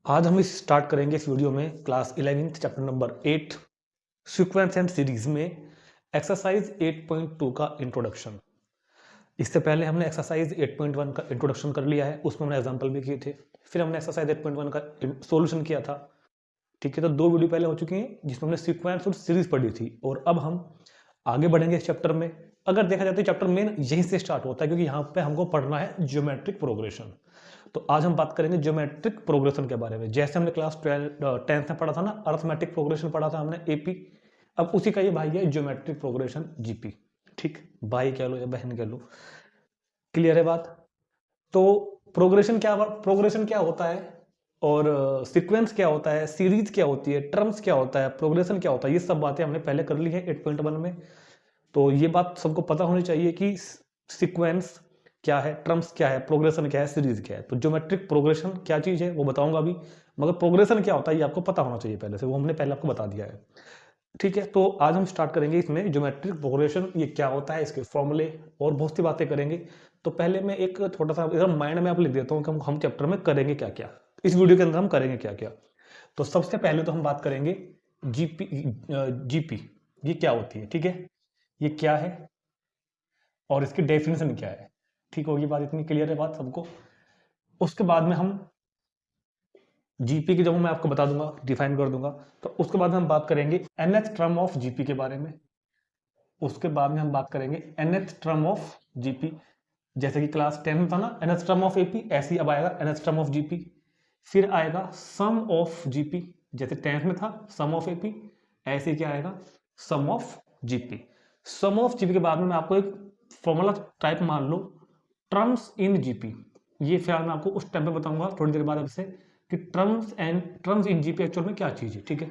आज हम स्टार्ट करेंगे इस वीडियो में class 11th chapter number 8 sequence and series में एक्सरसाइज 8.2 का इंट्रोडक्शन। इससे पहले हमने एक्सरसाइज 8.1 का इंट्रोडक्शन कर लिया है, उसमें हमने एग्जांपल भी किए थे। फिर हमने एक्सरसाइज 8.1 का सॉल्यूशन किया था। ठीक है, तो 2 वीडियो पहले हो चुकी हैं जिसमें हमने सीक्वेंस और सीरीज पढ़ी थी। और अब हम आगे बढ़ेंगे इस चैप्टर में। अगर देखा जाए तो चैप्टर मेन यहीं से स्टार्ट होता है, क्योंकि यहाँ पे हमको पढ़ना है ज्योमेट्रिक प्रोग्रेशन। तो आज हम बात करेंगे ज्योमेट्रिक प्रोग्रेशन के बारे में। जैसे हमने क्लास 10th में पढ़ा था ना, अर्थमेटिक प्रोग्रेशन पढ़ा था हमने एपी, अब उसी का ये भाई है ज्योमेट्रिक प्रोग्रेशन जीपी। ठीक, भाई कह लो या बहन कह लो, क्लियर है बात। तो प्रोग्रेशन क्या होता है और सीक्वेंस क्या होता है, सीरीज क्या होती है, टर्म्स क्या होता है, प्रोग्रेशन क्या होता है, ये सब बातें हमने पहले कर ली है 8.1 में। तो ये बात सबको पता होनी चाहिए कि सीक्वेंस क्या है, टर्म्स क्या है, प्रोग्रेशन क्या है, सीरीज क्या है। तो ज्योमेट्रिक प्रोग्रेशन क्या चीज है वो बताऊंगा अभी, मगर प्रोग्रेशन क्या होता है ये आपको पता होना चाहिए पहले से, वो हमने पहले आपको बता दिया है। ठीक है, तो आज हम स्टार्ट करेंगे इसमें ज्योमेट्रिक प्रोग्रेशन ये क्या होता है, इसके फॉर्मूले और बहुत सी बातें करेंगे। तो पहले मैं एक छोटा सा इधर माइंड में आप लिख देता हूँ कि हम चैप्टर में करेंगे क्या क्या, इस वीडियो के अंदर हम करेंगे क्या क्या। तो सबसे पहले तो हम बात करेंगे जीपी ये क्या होती है। ठीक है, ये क्या है और इसकी डेफिनेशन क्या है। ठीक होगी बात, इतनी क्लियर है बात सबको। उसके बाद में हम जीपी की जब मैं आपको बता दूंगा, डिफाइन कर दूंगा, तो उसके बाद में हम बात करेंगे nth टर्म ऑफ जीपी के बारे में। उसके बाद में हम बात करेंगे nth टर्म ऑफ जीपी, जैसे कि क्लास 10 में था ना nth टर्म ऑफ एपी, ऐसे ही अब आएगा nth टर्म ऑफ जीपी। फिर आएगा सम ऑफ जीपी, जैसे 10th में था सम ऑफ एपी, ऐसे क्या आएगा sum of GP. Sum of GP के बाद में मैं आपको एक फॉर्मूला टाइप मान लो टर्म्स इन जीपी, ये फिलहाल मैं आपको उस टाइम पे बताऊंगा थोड़ी देर बाद आपसे कि टर्म्स इन जीपी एक्चुअल में क्या चीज है। ठीक है,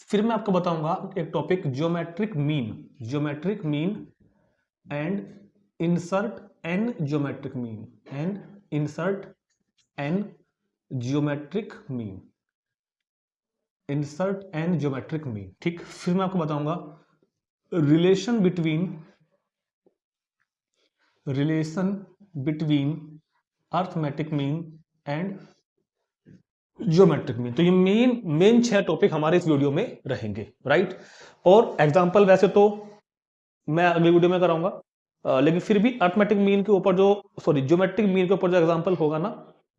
फिर मैं आपको बताऊंगा एक topic geometric mean and insert n geometric mean and insert n geometric mean, insert and geometric mean. ठीक, फिर मैं आपको बताऊंगा relation between arithmetic mean and geometric mean. तो ये मेन 6 टॉपिक हमारे इस वीडियो में रहेंगे, राइट। और एग्जांपल वैसे तो मैं अगली वीडियो में कराऊंगा, लेकिन फिर भी अर्थमेटिक मीन के ऊपर ज्योमेट्रिक मीन के ऊपर जो एग्जांपल होगा ना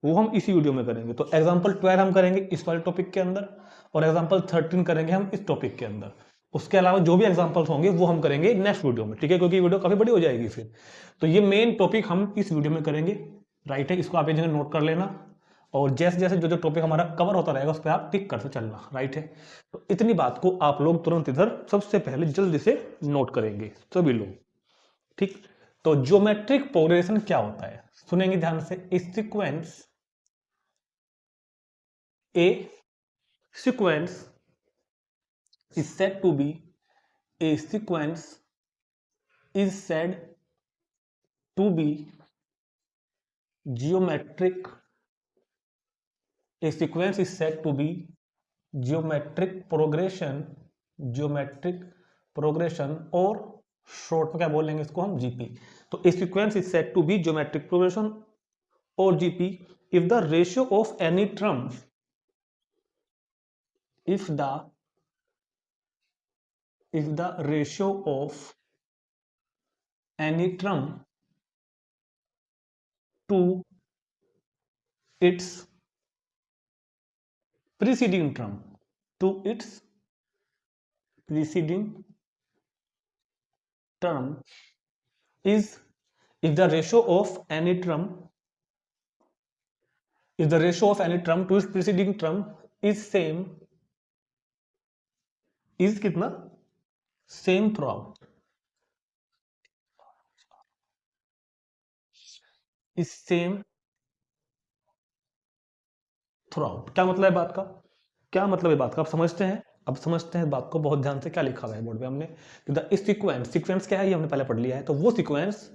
वो हम इसी वीडियो में करेंगे। तो एग्जांपल 12 हम करेंगे इस वाले टॉपिक के अंदर, और एग्जांपल 13 करेंगे हम इस टॉपिक के अंदर। उसके अलावा जो भी एग्जांपल्स होंगे वो हम करेंगे नेक्स्ट वीडियो में। ठीक है, क्योंकि वीडियो काफी बड़ी हो जाएगी फिर। तो ये मेन टॉपिक हम इस वीडियो में करेंगे, राइट है। इसको आप एक जगह नोट कर लेना, और जैसे जैसे जो जो टॉपिक हमारा कवर होता रहेगा उस पर आप टिक करते चलना, राइट है। तो इतनी बात को आप लोग तुरंत इधर सबसे पहले जल्दी से नोट करेंगे सभी लोग। ठीक, तो ज्योमेट्रिक प्रोग्रेशन क्या होता है सुनेंगे ध्यान से। ए sequence is said to be a sequence is said to be geometric, a sequence is said to be geometric progression और शॉर्ट में क्या बोलेंगे इसको हम जीपी। तो a sequence is said to B geometric progression और GP if the ratio of any term if the ratio of any term to its preceding term is if the ratio of any term to its preceding term is same, is कितना same throughout, is same throughout. क्या मतलब है बात का, क्या मतलब है बात का, आप समझते हैं। अब समझते हैं बात को बहुत ध्यान से, क्या लिखा हुआ है बोर्ड पे हमने। सीक्वेंस क्या है ये हमने पहले पढ़ लिया है। तो वो सीक्वेंस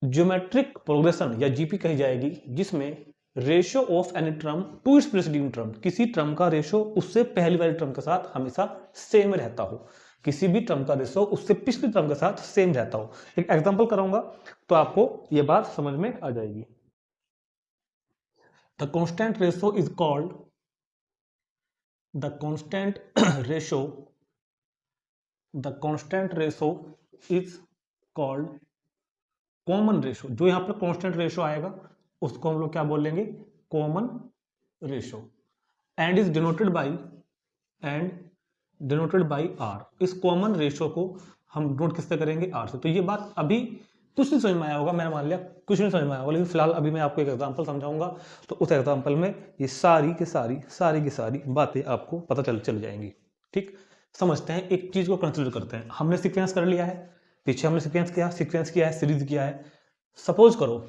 ज्योमेट्रिक प्रोग्रेशन या जीपी कही जाएगी जिसमें ratio of any term to its preceding term, किसी टर्म का रेशियो उससे पहली वाली टर्म के साथ हमेशा सेम रहता हो, किसी भी टर्म का रेशियो उससे पिछली टर्म के साथ सेम रहता हो। एक एग्जांपल कराऊंगा तो आपको ये बात समझ में आ जाएगी। The constant ratio is called the constant ratio is called common ratio. जो यहाँ पर कांस्टेंट रेशो आएगा उसको हम लोग क्या बोलेंगे, common ratio, and is denoted by r. इस कॉमन रेशो को हम नोट किससे करेंगे, आर से। तो ये बात अभी कुछ नहीं समझ में आया होगा, मैंने मान लिया कुछ नहीं समझ में आया होगा, लेकिन फिलहाल अभी मैं आपको एक एग्जांपल समझाऊंगा, तो उस एग्जांपल में ये सारी की सारी बातें आपको पता चल जाएंगी। ठीक, समझते हैं, एक चीज को कंसिडर करते हैं। हमने सीक्वेंस कर लिया है, पीछे हमने सीक्वेंस किया है, सीरीज किया है। सपोज करो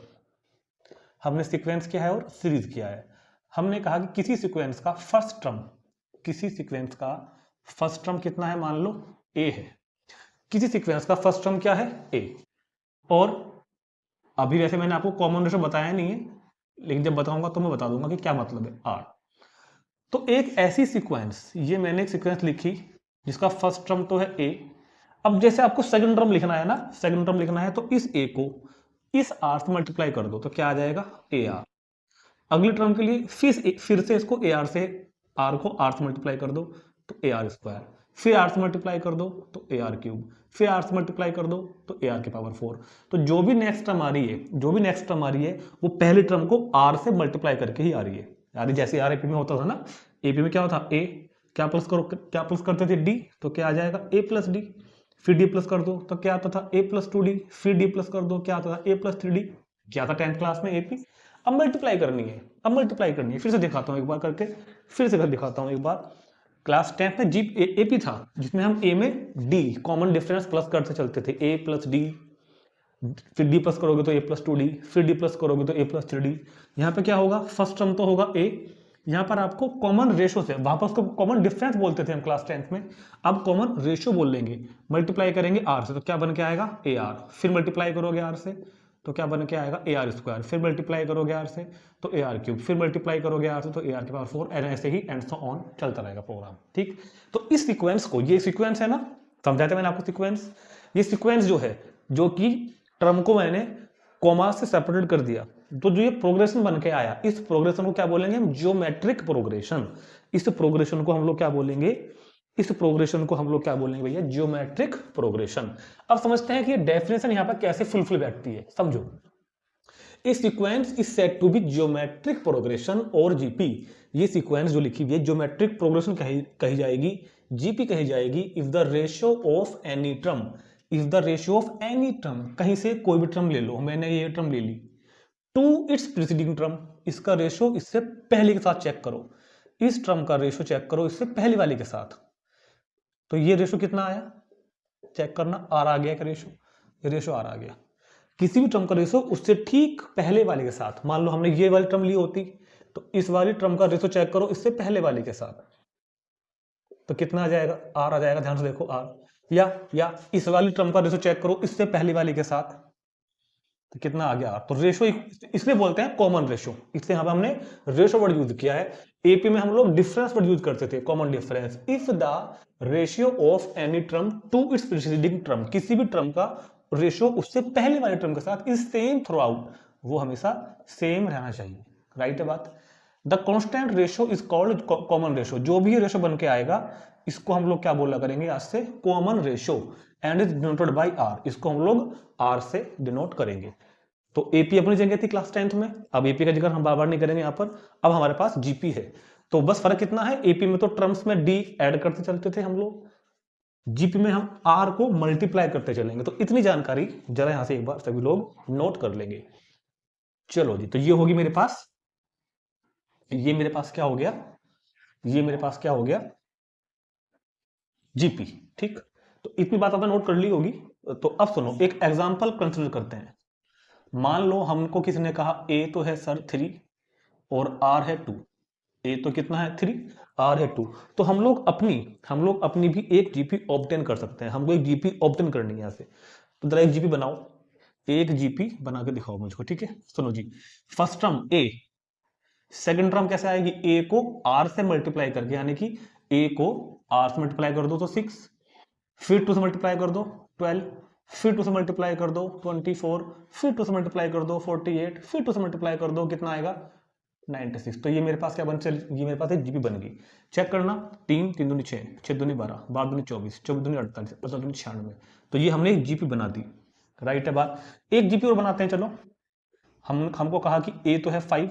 हमने सीक्वेंस किया है और सीरीज किया है। हमने कहा कि किसी सीक्वेंस का फर्स्ट टर्म कितना है, मान लो ए है। किसी सीक्वेंस का फर्स्ट टर्म क्या है, ए। और अभी वैसे मैंने आपको कॉमन रेशो बताया नहीं है, लेकिन जब बताऊंगा तो मैं बता दूंगा कि क्या मतलब है, आर। तो एक ऐसी सीक्वेंस, ये मैंने एक सीक्वेंस लिखी जिसका फर्स्ट टर्म तो है ए। अब जैसे आपको सेकंड टर्म लिखना है ना, सेकंड टर्म लिखना है, तो इस ए को इस आर से मल्टीप्लाई कर दो तो क्या आ जाएगा, ए आर। अगले टर्म के लिए फिर से इसको ए आर से, आर को आर से मल्टीप्लाई कर दो तो ए आर स्क्वायर, फिर आर से मल्टीप्लाई कर दो तो ए आर क्यूब, फिर आर से मल्टीप्लाई कर दो तो ए आर की पावर 4। तो जो भी नेक्स्ट टर्म आ रही है वो पहले टर्म को आर से मल्टीप्लाई करके ही आ रही है। यानी जैसे आर एपी में होता था ना, एपी में क्या होता, ए क्या प्लस करते थे, डी, तो क्या आ जाएगा, ए प्लस डी। फिर डी प्लस कर दो तो क्या आता था, ए प्लस 2d। फिर डी प्लस कर दो, क्या आता था, ए प्लस 3d। क्या था 10th क्लास में, एपी। अब मल्टीप्लाई करनी है, फिर से दिखाता हूं एक बार करके, एक बार। क्लास 10th में जी एपी था, जिसमें हम ए में डी कॉमन डिफरेंस प्लस करते चलते थे, ए प्लस डी, फिर डी प्लस करोगे तो ए प्लस 2d, फिर डी प्लस करोगे तो ए प्लस 3d। यहाँ पे क्या होगा, फर्स्ट टर्म तो होगा ए, यहाँ पर आपको कॉमन रेशो से, वहां पर उसको कॉमन डिफरेंस बोलते थे हम क्लास 10th में, अब कॉमन रेशो बोल लेंगे। मल्टीप्लाई करेंगे आर से तो क्या बन के आएगा, ए आर। फिर मल्टीप्लाई करोगे आर से तो क्या बन के आएगा, ए आर स्क्वायर। फिर मल्टीप्लाई करोगे आर से तो ए आर क्यूब। फिर मल्टीप्लाई करोगे आर से तो ए आर की पावर 4, एंड ऐसे ही एंड सो ऑन चलता रहेगा प्रोग्राम। ठीक, तो इस सीक्वेंस को, ये सीक्वेंस है ना, समझा था मैंने आपको सीक्वेंस। ये सीक्वेंस जो है, जो कि टर्म को मैंने कॉमा से सेपरेट कर दिया, तो जो ये प्रोग्रेशन बन के आया, इस प्रोग्रेशन को क्या बोलेंगे हम, ज्योमेट्रिक प्रोग्रेशन। इस प्रोग्रेशन को हम लोग क्या बोलेंगे, भैया, ज्योमेट्रिक प्रोग्रेशन। अब समझते हैं कि ये डेफिनेशन यहां पर कैसे फुलफिल बैठती है, समझो। A sequence is said to B geometric progression और जीपी। ये सीक्वेंस जो लिखी हुई है ज्योमेट्रिक प्रोग्रेशन कही जाएगी, जीपी कही जाएगी if the ratio of any term, कहीं से कोई भी टर्म ले लो, मैंने ये टर्म ले ली, टू इट्स प्रीसीडिंग टर्म, इसका रेशो इससे पहले के साथ चेक करो, इस टर्म का रेशो चेक करो इससे पहले वाले के साथ। तो ये रेशो कितना आया, चेक करना, आर आ गया, रेशो आर आ गया। किसी भी टर्म का रेशो उससे ठीक पहले वाले के साथ, मान लो हमने ये वाली टर्म ली होती, तो इस वाली टर्म का रेशो चेक करो इससे पहले वाले के साथ, तो कितना आ जाएगा, आर आ जाएगा। ध्यान से देखो, आर। या इस वाली टर्म का रेशो चेक करो इससे पहले वाले के साथ, तो कितना आ गया, आर। तो रेशो इसलिए बोलते हैं कॉमन रेशो, इसलिए यहां पे हमने रेशो वर्ड यूज किया है। एपी में हम लोग डिफरेंस वर्ड यूज करते थे, common difference. If the ratio of any term to its preceding term, किसी भी टर्म का रेशो उससे पहले वाले टर्म के साथ इज सेम थ्रू आउट, वो हमेशा सेम रहना चाहिए। राइट है बात। The constant ratio is called common ratio. जो भी रेशो बन के आएगा इसको हम लोग क्या बोला करेंगे आज से, common ratio, and is denoted by r. इसको हम लोग आर से डिनोट करेंगे। तो एपी अपनी जगह थी क्लास 10th में, अब एपी का जिक्र हम बार बार नहीं करेंगे यहां पर। अब हमारे पास जीपी है, तो बस फर्क कितना है, एपी में तो टर्म्स में डी ऐड करते चलते थे हम लोग, जीपी में हम आर को मल्टीप्लाई करते चलेंगे। तो इतनी जानकारी जरा यहां से एक बार सभी लोग नोट कर लेंगे। चलो जी, तो ये होगी मेरे पास, ये मेरे पास क्या हो गया, जीपी। ठीक, तो इतनी बात आपने नोट कर ली होगी। तो अब सुनो, एक एग्जांपल कंसीडर करते हैं। मान लो हमको किसी ने कहा ए तो है सर 3 और आर है 2। ए तो कितना है 3, आर है 2। तो हम लोग अपनी भी एक जीपी ऑब्टेन कर सकते हैं। हमको एक जीपी ऑब्टेन करनी है यहां से, तो जरा एक जीपी बनाओ, एक जीपी बना के दिखाओ मुझको। ठीक है, सुनो जी, फर्स्ट टर्म ए, सेकंड टर्म कैसे आएगी, ए को आर से मल्टीप्लाई करके, यानी कि ए को आर से मल्टीप्लाई कर दो तो 6, फिर 2 से मल्टीप्लाई कर दो 12, फिर 2 से मल्टीप्लाई कर दो 24, फिर 2 से मल्टीप्लाई कर दो 48, फिर 2 से मल्टीप्लाई कर दो, कितना आएगा 96। तो ये मेरे पास क्या बन चल, ये मेरे पास एक जीपी बन गई। चेक करना, 3 3 दूनी 6, 6 दूनी 12, 12 दूनी 24, 24 दूनी 48, 48 दूनी 96। तो ये हमने एक जीपी बना दी। राइट है बात। एक जीपी और बनाते हैं, चलो। हमको कहा कि ए तो है 5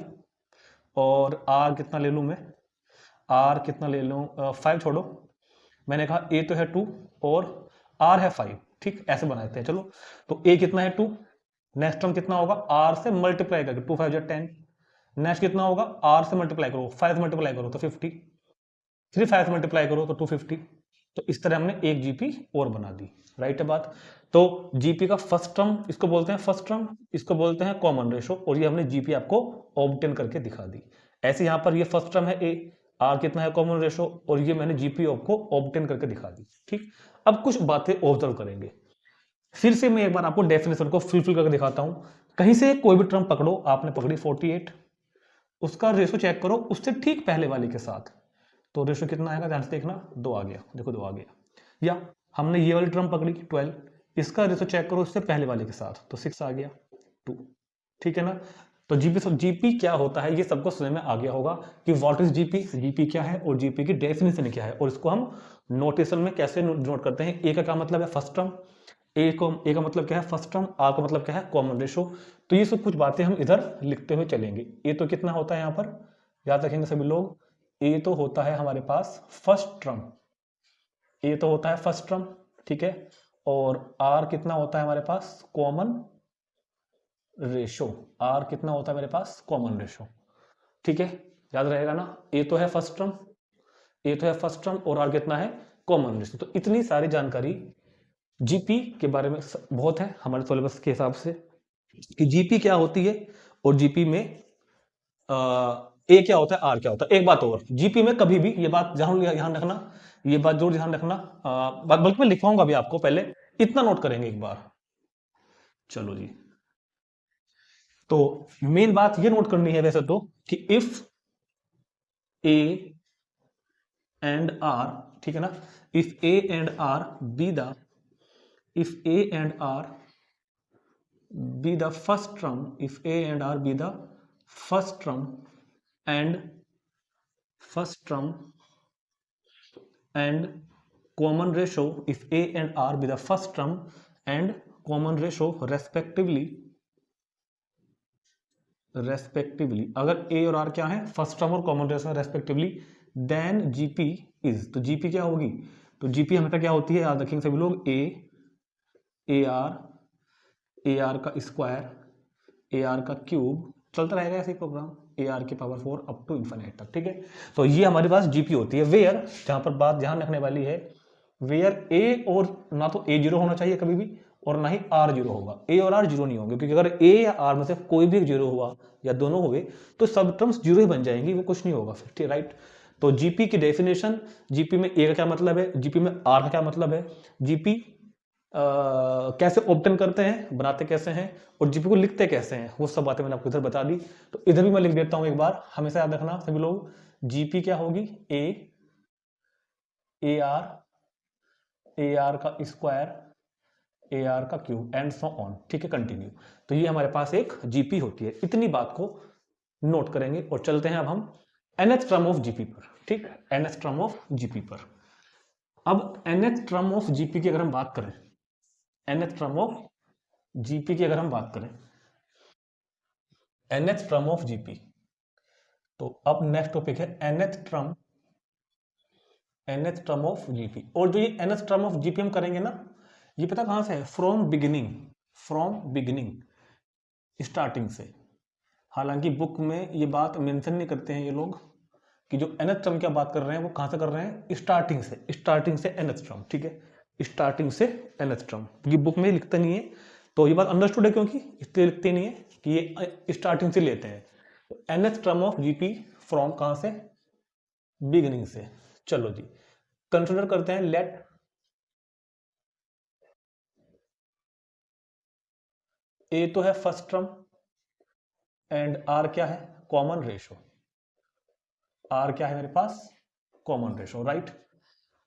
और आर कितना ले लूँ मैं, आर कितना ले लूँ, 5 छोड़ो, मैंने कहा ए तो है 2 और आर है 5। ठीक, ऐसे बनाते हैं, चलो। तो ए कितना है 2, नेक्स्ट टर्म कितना होगा, आर से मल्टीप्लाई करके, 2 5 10। नेक्स्ट कितना होगा, आर से मल्टीप्लाई करो, 5 मल्टीप्लाई करो तो 50, फिर 5 मल्टीप्लाई करो तो 250। तो इस तरह हमने एक जीपी और बना दी। राइट है बात। तो जीपी का फर्स्ट टर्म इसको बोलते हैं फर्स्ट टर्म, इसको बोलते हैं कॉमन रेशो, और ये हमने जीपी आपको ऑब्टेन करके दिखा दी। ऐसे यहां पर ये फर्स्ट टर्म है ए, आर कितना है कॉमन रेशो, और ये मैंने जीपी आपको ऑब्टेन करके दिखा दी। ठीक, अब कुछ बातें ऑब्जर्व करेंगे। फिर से मैं एक बार आपको डेफिनेशन को फुलफिल करके दिखाता हूं। कहीं से कोई भी टर्म पकड़ो, आपने पकड़ी 48, उसका रेशो चेक करो उससे ठीक पहले वाले के साथ, तो रेशो कितना आएगा, ध्यान से देखना, 2 आ गया, देखो 2 आ गया। या हमने ये वाली टर्म पकड़ी 12, इसका रेशो चेक करो उससे पहले वाले के साथ, तो 6 आ गया, 2। ठीक है ना। तो जीपी क्या होता है ये सबको समझ में आ गया होगा कि व्हाट इज जीपी, जीपी क्या है और जीपी की डेफिनेशन क्या है, और इसको हम नोटेशन में कैसे नोट करते हैं। ए का क्या मतलब है, फर्स्ट टर्म, ए का मतलब क्या है, फर्स्ट टर्म, आर का मतलब क्या है, कॉमन रेशो। तो ये सब कुछ बातें हम इधर लिखते हुए चलेंगे। ए तो कितना होता है यहाँ पर, याद रखेंगे सभी लोग, ए तो होता है हमारे पास फर्स्ट टर्म, ए तो होता है फर्स्ट टर्म, ठीक है। और आर कितना होता है हमारे पास, कॉमन रेशो, आर कितना होता है मेरे पास, कॉमन रेशो। ठीक है, याद रहेगा ना, ए तो है फर्स्ट टर्म, ए तो है फर्स्ट टर्म और आर कितना है, कॉमन रेशो। तो इतनी सारी जानकारी जीपी के बारे में बहुत है हमारे सिलेबस के हिसाब से कि जीपी क्या होती है और जीपी में ए क्या होता है, आर क्या होता है। एक बात और, जीपी में कभी भी, ये बात ध्यान रखना, ये बात जरूर ध्यान रखना, बल्कि मैं लिखवाऊंगा भी आपको, पहले इतना नोट करेंगे एक बार। चलो जी, तो मेन बात ये नोट करनी है वैसे तो कि इफ ए एंड आर, ठीक है ना, if A and r be the, if A and r be the first term, if a and r be the first term and first term and common ratio, if a and r be the first term and common ratio respectively, अगर a और r क्या है, first term और common ratio respectively, then GP is, तो GP क्या होगी, तो GP हमेशा क्या होती है, याद रखेंगे सभी लोग, ए आर का स्क्वायर, ए आर का क्यूब, चलता रहेगा ऐसे प्रोग्राम, ए आर की पावर 4 अप टू इन्फिनिट तक। ठीक है, तो ये हमारे पास जीपी होती है। वेयर, जहां पर बात ध्यान रखने वाली है, वेयर ए और ना तो ए जीरो होना चाहिए कभी भी और ना ही आर जीरो होगा, ए और आर जीरो नहीं होंगे, क्योंकि अगर ए या आर में से कोई भी जीरो हुआ या दोनों हुए तो सब टर्म्स जीरो ही बन जाएंगी, वो कुछ नहीं होगा फिर। ठीक, राइट। तो जीपी की डेफिनेशन, जीपी में ए का क्या मतलब है, जीपी में आर का क्या मतलब है, जीपी कैसे ऑब्टेन करते हैं, बनाते कैसे हैं, और जीपी को लिखते कैसे हैं, वो सब बातें मैंने आपको इधर बता दी। तो इधर भी मैं लिख देता हूं एक बार, हमेशा याद रखना सभी लोग, जीपी क्या होगी, ए आर का स्क्वायर, ए आर का क्यूब एंड सो ऑन। ठीक है, कंटिन्यू। तो ये हमारे पास एक जीपी होती है, इतनी बात को नोट करेंगे और चलते हैं अब हम nth टर्म ऑफ जीपी पर। ठीक, nth टर्म ऑफ जीपी पर। अब nth टर्म ऑफ जीपी की अगर हम बात करें, nth टर्म ऑफ जीपी की अगर हम बात करें, nth टर्म ऑफ जीपी, तो अब नेक्स्ट टॉपिक है nth टर्म ऑफ जीपी। और जो ये nth टर्म ऑफ जीपी हम करेंगे ना, ये पता कहां से है, फ्रॉम बिगिनिंग, स्टार्टिंग से। हालांकि बुक में ये बात मेंशन नहीं करते हैं ये लोग कि जो nth टर्म की बात कर रहे हैं वो कहां से कर रहे हैं, स्टार्टिंग से nth टर्म। ठीक है, स्टार्टिंग से nth टर्म, क्योंकि बुक में लिखता नहीं है, तो ये बात अंडरस्टूड है, क्योंकि इसलिए लिखते नहीं है कि ये स्टार्टिंग से लेते हैं। तो nth term of GP from कहां से, बिगिनिंग से। चलो जी, कंसिडर करते हैं, लेट ए तो है फर्स्ट टर्म एंड आर क्या है, कॉमन रेशो, आर क्या है मेरे पास, कॉमन रेशो। राइट।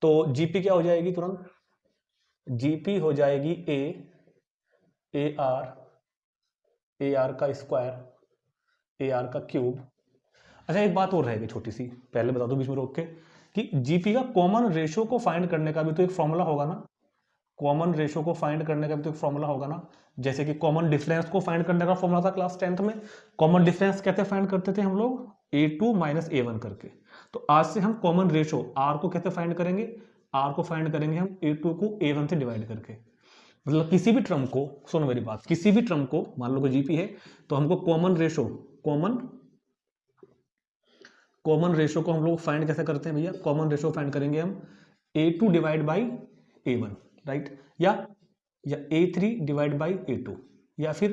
तो जीपी क्या हो जाएगी तुरंत, जीपी हो जाएगी ए आर का स्क्वायर, ए आर का क्यूब अच्छा एक बात और रहेगी छोटी सी, पहले बता दो बीच में रोक के, कि जीपी का कॉमन रेशियो को फाइंड करने का भी तो एक फॉर्मूला होगा ना, कॉमन रेशियो को फाइंड करने का भी तो एक फॉर्मूला होगा ना। जैसे कि कॉमन डिफरेंस को फाइंड करने का फॉर्मूला था क्लास 10th में, कॉमन डिफरेंस कैसे फाइंड करते थे हम लोग, a2 माइनस a1 करके। तो आज से हम कॉमन रेशियो r को कैसे फाइंड करेंगे, r को फाइंड करेंगे हम a2 को a1 से डिवाइड करके। मतलब किसी भी टर्म को, सुनो मेरी बात, किसी भी टर्म को मान लो कि जीपी है तो हमको कॉमन रेशियो को हम लोग फाइंड कैसे करते हैं भैया, कॉमन रेशियो फाइंड करेंगे हम a2 divide by a1, right, या a3 डिवाइड बाई a2, या फिर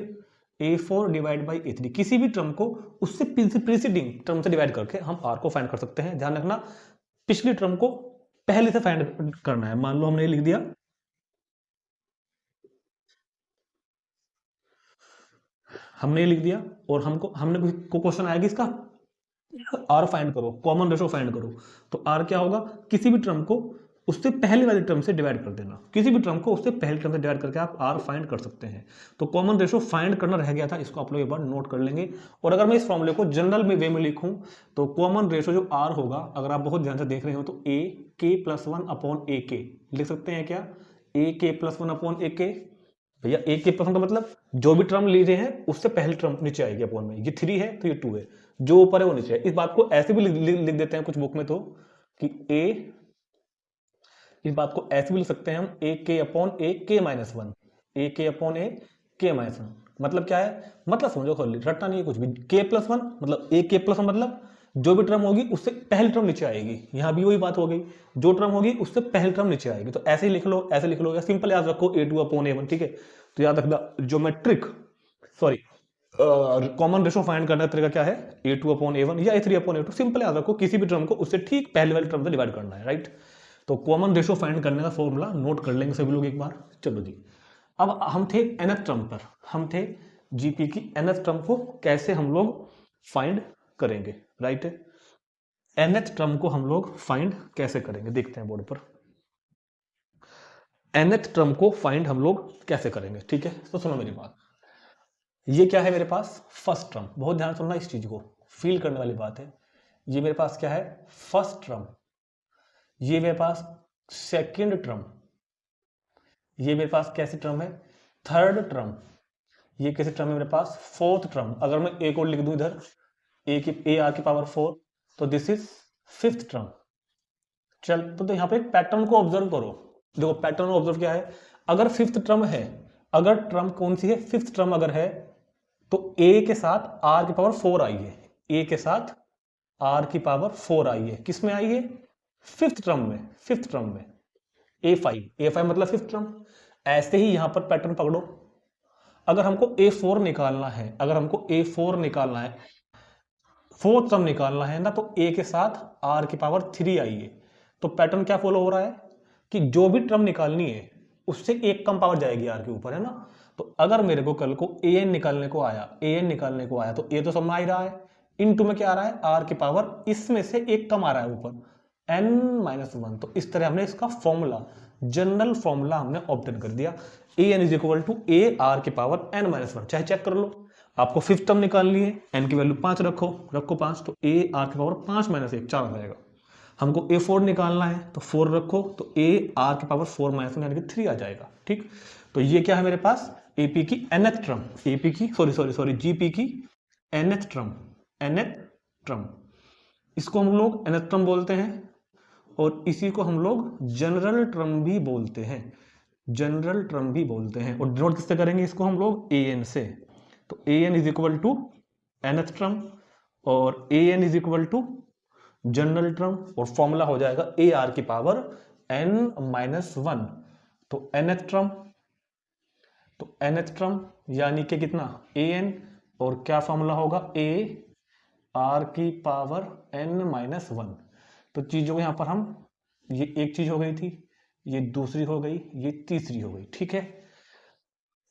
a4 डिवाइड बाई a3, किसी भी टर्म को उससे प्रीसीडिंग टर्म से डिवाइड करके हम r को फाइंड कर सकते हैं। ध्यान रखना पिछली टर्म को पहले से फाइंड करना है। मान लो हमने लिख दिया, और हमने को क्वेश्चन आएगा इसका r फाइंड करो, कॉमन रेशियो फाइंड करो, तो r क्या होगा, किसी भी टर्म को उससे पहले वाली टर्म से डिवाइड कर देना, किसी भी टर्म को उससे पहले टर्म से डिवाइड करके आप r फाइंड कर सकते हैं। तो कॉमन रेशियो फाइंड करना रह गया था, इसको आप लोग एक बार नोट कर लेंगे। और अगर मैं इस फॉर्मूले को जनरल में वे में लिखूं तो कॉमन रेशियो जो r होगा, अगर आप बहुत ध्यान से देख रहे हो तो a k plus 1 upon a k लिख सकते हैं क्या, a k plus 1 upon a k। भैया a k प्लस 1 का मतलब जो भी टर्म ले रहे हैं उससे पहली टर्म नीचे आएगी अपॉन में, ये 3 है तो ये 2 है, जो ऊपर है वो नीचे है। इस बात को ऐसे भी लिख देते हैं कुछ बुक में तो, कि इस बात को ऐसे भी लिख सकते हैं हम a k upon a k minus 1, a k upon a k minus 1। मतलब क्या है, मतलब समझो खोल, रटना नहीं है कुछ भी, k प्लस 1 मतलब a k प्लस 1 मतलब जो भी टर्म होगी उससे पहली टर्म नीचे आएगी। यहां भी वही बात हो गई, जो टर्म होगी उससे पहली टर्म नीचे आएगी। तो ऐसे ही लिख लो, ऐसे लिख लो, या सिंपल याद रखो a2 अपॉन a1, ठीक है। तो याद रखना ज्योमेट्रिक कॉमन रेशियो फाइंड करने का तरीका क्या है, a2 अपॉन a1 या a3 अपॉन a2, सिंपल याद रखो किसी भी टर्म को उससे ठीक पहले वाली टर्म से डिवाइड करना है, राइट। तो कॉमन रेशियो फाइंड करने का फॉर्मूला नोट कर लेंगे सभी लोग एक बार। चलो जी, अब हम थे nth टर्म पर, हम थे जीपी की nth टर्म को कैसे हम लोग फाइंड करेंगे, राइट। nth टर्म को हम लोग फाइंड कैसे करेंगे देखते हैं बोर्ड पर। nth टर्म को फाइंड हम लोग कैसे करेंगे, ठीक है। तो सुनो मेरी बात, ये क्या है मेरे पास, फर्स्ट टर्म, बहुत ध्यान सुनना, इस चीज को फील करने वाली बात है। ये मेरे पास क्या है, फर्स्ट टर्म, ये मेरे पास सेकंड टर्म, ये मेरे पास कैसी टर्म है, थर्ड टर्म, ये कैसी टर्म है मेरे पास, फोर्थ टर्म। अगर मैं एक और लिख दूं इधर, ए आर की पावर 4, तो दिस इज फिफ्थ टर्म। चल तो यहाँ पे पैटर्न को ऑब्जर्व करो, देखो पैटर्न को ऑब्जर्व क्या है, अगर फिफ्थ टर्म है, अगर टर्म कौन सी है, फिफ्थ टर्म अगर है, तो a के साथ r की पावर 4 आई है, a के साथ r की पावर 4 आई है, किस में आई है, फिफ्थ टर्म में, फिफ्थ टर्म में a5 मतलब फिफ्थ टर्म। ऐसे ही यहां पर पैटर्न पकड़ो, अगर हमको a4 निकालना है, अगर हमको a4 निकालना है, फोर्थ टर्म निकालना है ना, तो a के साथ r की पावर 3 आई है। तो पैटर्न क्या फॉलो हो रहा है कि जो भी टर्म निकालनी है उससे एक कम पावर जाएगी r के ऊपर, है ना। तो अगर मेरे को कल को an निकालने को आया, तो a तो समझ आ ही रहा है, इनटू में क्या आ रहा है, r की पावर इसमें से एक कम आ रहा है ऊपर, n-1। तो इस तरह हमने इसका फॉर्मूला, जनरल फॉर्मूला हमने ऑब्टेन कर दिया, an is equal to a r की पावर n-1। चाहे चेक कर लो, आपको फिफ्थ टर्म निकालनी है, n की वैल्यू 5 रखो 5, तो a r की पावर 5 माइनस 1 4 आ जाएगा। हमको a4 निकालना है तो 4 रखो, तो a r की पावर 4 माइनस 1 यानी कि 3 आ जाएगा, ठीक। तो ये क्या है मेरे पास, AP की nth टर्म, AP की सॉरी GP की nth टर्म, इसको हम लोग nth टर्म बोलते हैं, और इसी को हम लोग जनरल टर्म भी बोलते हैं, जनरल टर्म भी बोलते हैं। और डिनोट किससे करेंगे इसको हम लोग, an से। तो an is equal to nth term, और an is equal to general term, और फॉर्मूला हो जाएगा a r की पावर n-1। तो nth टर्म, तो nth टर्म यानी कि कितना, an, और क्या फॉर्मूला होगा, a r की पावर n-1। तो चीजों को यहां पर हम, ये एक चीज हो गई थी, ये दूसरी हो गई, ये तीसरी हो गई, ठीक है।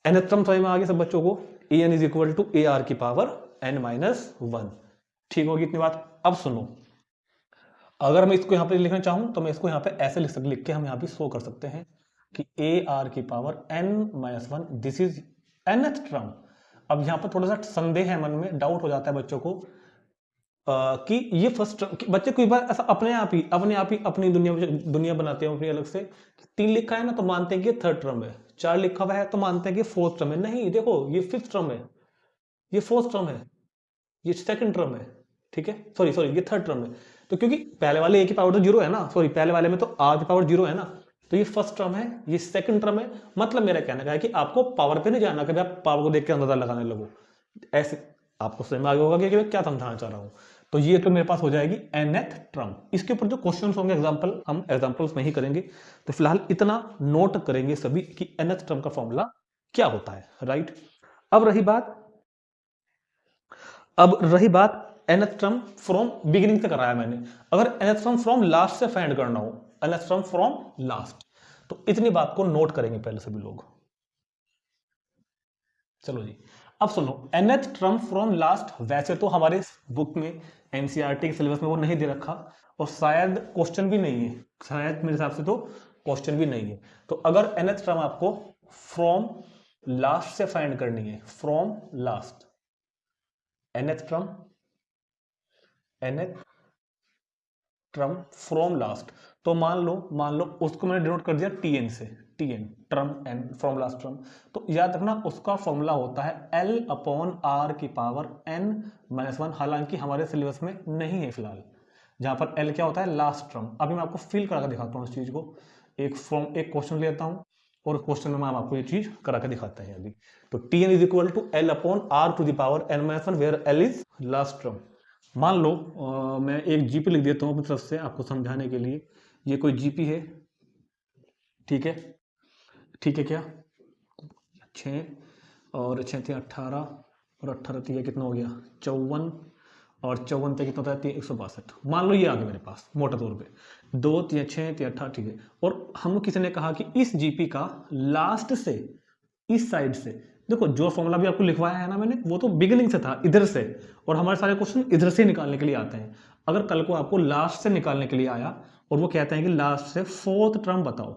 nth टर्म समझ में आ गया सब बच्चों को, an is equal to a r की पावर n-1, ठीक होगी इतनी बात। अब सुनो, अगर मैं इसको यहां पे लिखना चाहूं तो मैं इसको यहां पे ऐसे लिख के हम यहां पे शो कर सकते हैं कि a r की power n-1, this is nth term. अब यहां पर थोड़ा सा संदेह है मन में, डाउट हो जाता है बच्चों को, कि ये फर्स्ट बच्चे कोई बार ऐसा अपने आप ही अपनी दुनिया बनाते हैं अपनी अलग से। 3 लिखा है ना तो मानते हैं कि थर्ड टर्म है, 4 लिखा हुआ है तो मानते हैं कि फोर्थ टर्म है। नहीं, देखो ये फिफ्थ टर्म है, ये फोर्थ टर्म है, ये सेकंड टर्म है, ठीक है, सॉरी सॉरी ये थर्ड टर्म है। तो क्योंकि पहले वाले a की पावर तो जीरो है ना, सॉरी पहले वाले में तो r की पावर जीरो है ना, तो ये फर्स्ट टर्म है, ये सेकंड टर्म है। मतलब मेरा कहने का है कि आपको पावर पे नहीं जाना, कभी आप पावर को देख के अंदाजा लगाने लगो, ऐसे आपको समझ में आ गया होगा कि मैं क्या समझाना चाह रहा हूं। तो ये तो मेरे पास हो जाएगी nth टर्म। इसके ऊपर जो क्वेश्चन होंगे एग्जाम्पल हम एग्जाम्पल्स में ही करेंगे। तो फिलहाल इतना नोट करेंगे सभी कि nth टर्म का फॉर्मूला क्या होता है, राइट। अब रही बात nth टर्म फ्रॉम बिगिनिंग से कराया मैंने। अगर nth टर्म फ्रॉम लास्ट से फाइंड करना हो, nth टर्म फ्रॉम लास्ट, तो इतनी बात को नोट करेंगे पहले सभी लोग। चलो जी, अब सुनो, nth टर्म फ्रॉम लास्ट वैसे तो हमारे बुक में एनसीईआरटी के सिलेबस में वो नहीं दे रखा, और शायद क्वेश्चन भी नहीं है, शायद मेरे हिसाब से तो क्वेश्चन भी नहीं है। तो अगर nth टर्म आपको फ्रॉम लास्ट से फाइंड करनी है, from last, nth term from last, तो मान लो उसको मैंने डिनोट कर दिया टीएन से, t n term n from last term. तो याद रखना उसका फॉर्मूला होता है L अपॉन आर की पावर n माइनस 1। हालांकि हमारे सिलेबस में नहीं है फिलहाल, जहां पर L क्या होता है, लास्ट टर्म। अभी मैं आपको फील करा के दिखाता हूँ इस चीज को। एक क्वेश्चन लेता हूँ और क्वेश्चन में हम आपको ये चीज करा के दिखाते हैं अभी। तो t n is equal to L upon r to the power n minus 1 where L is last term. मान लो मैं एक जीपी लिख देता हूँ अपनी तरफ से आपको समझाने के लिए। ये कोई जीपी है, ठीक है, ठीक है क्या, 6 और 6 थे 18 और 18 थी कितना हो गया 54, और 54 पे कितना होता है 162। मान लो ये आ गया मेरे पास मोटा तौर पे 2 3 6 3 18, ठीक है। और हम किसी ने कहा कि इस जीपी का लास्ट से इस साइड से, देखो जो फॉर्मूला भी आपको लिखवाया है ना मैंने, वो तो बिगिनिंग से था इधर से, और हमारे सारे क्वेश्चन इधर से निकालने के लिए आते हैं। अगर कल को आपको लास्ट से निकालने के लिए आया और वो कहते हैं कि लास्ट से फोर्थ टर्म बताओ,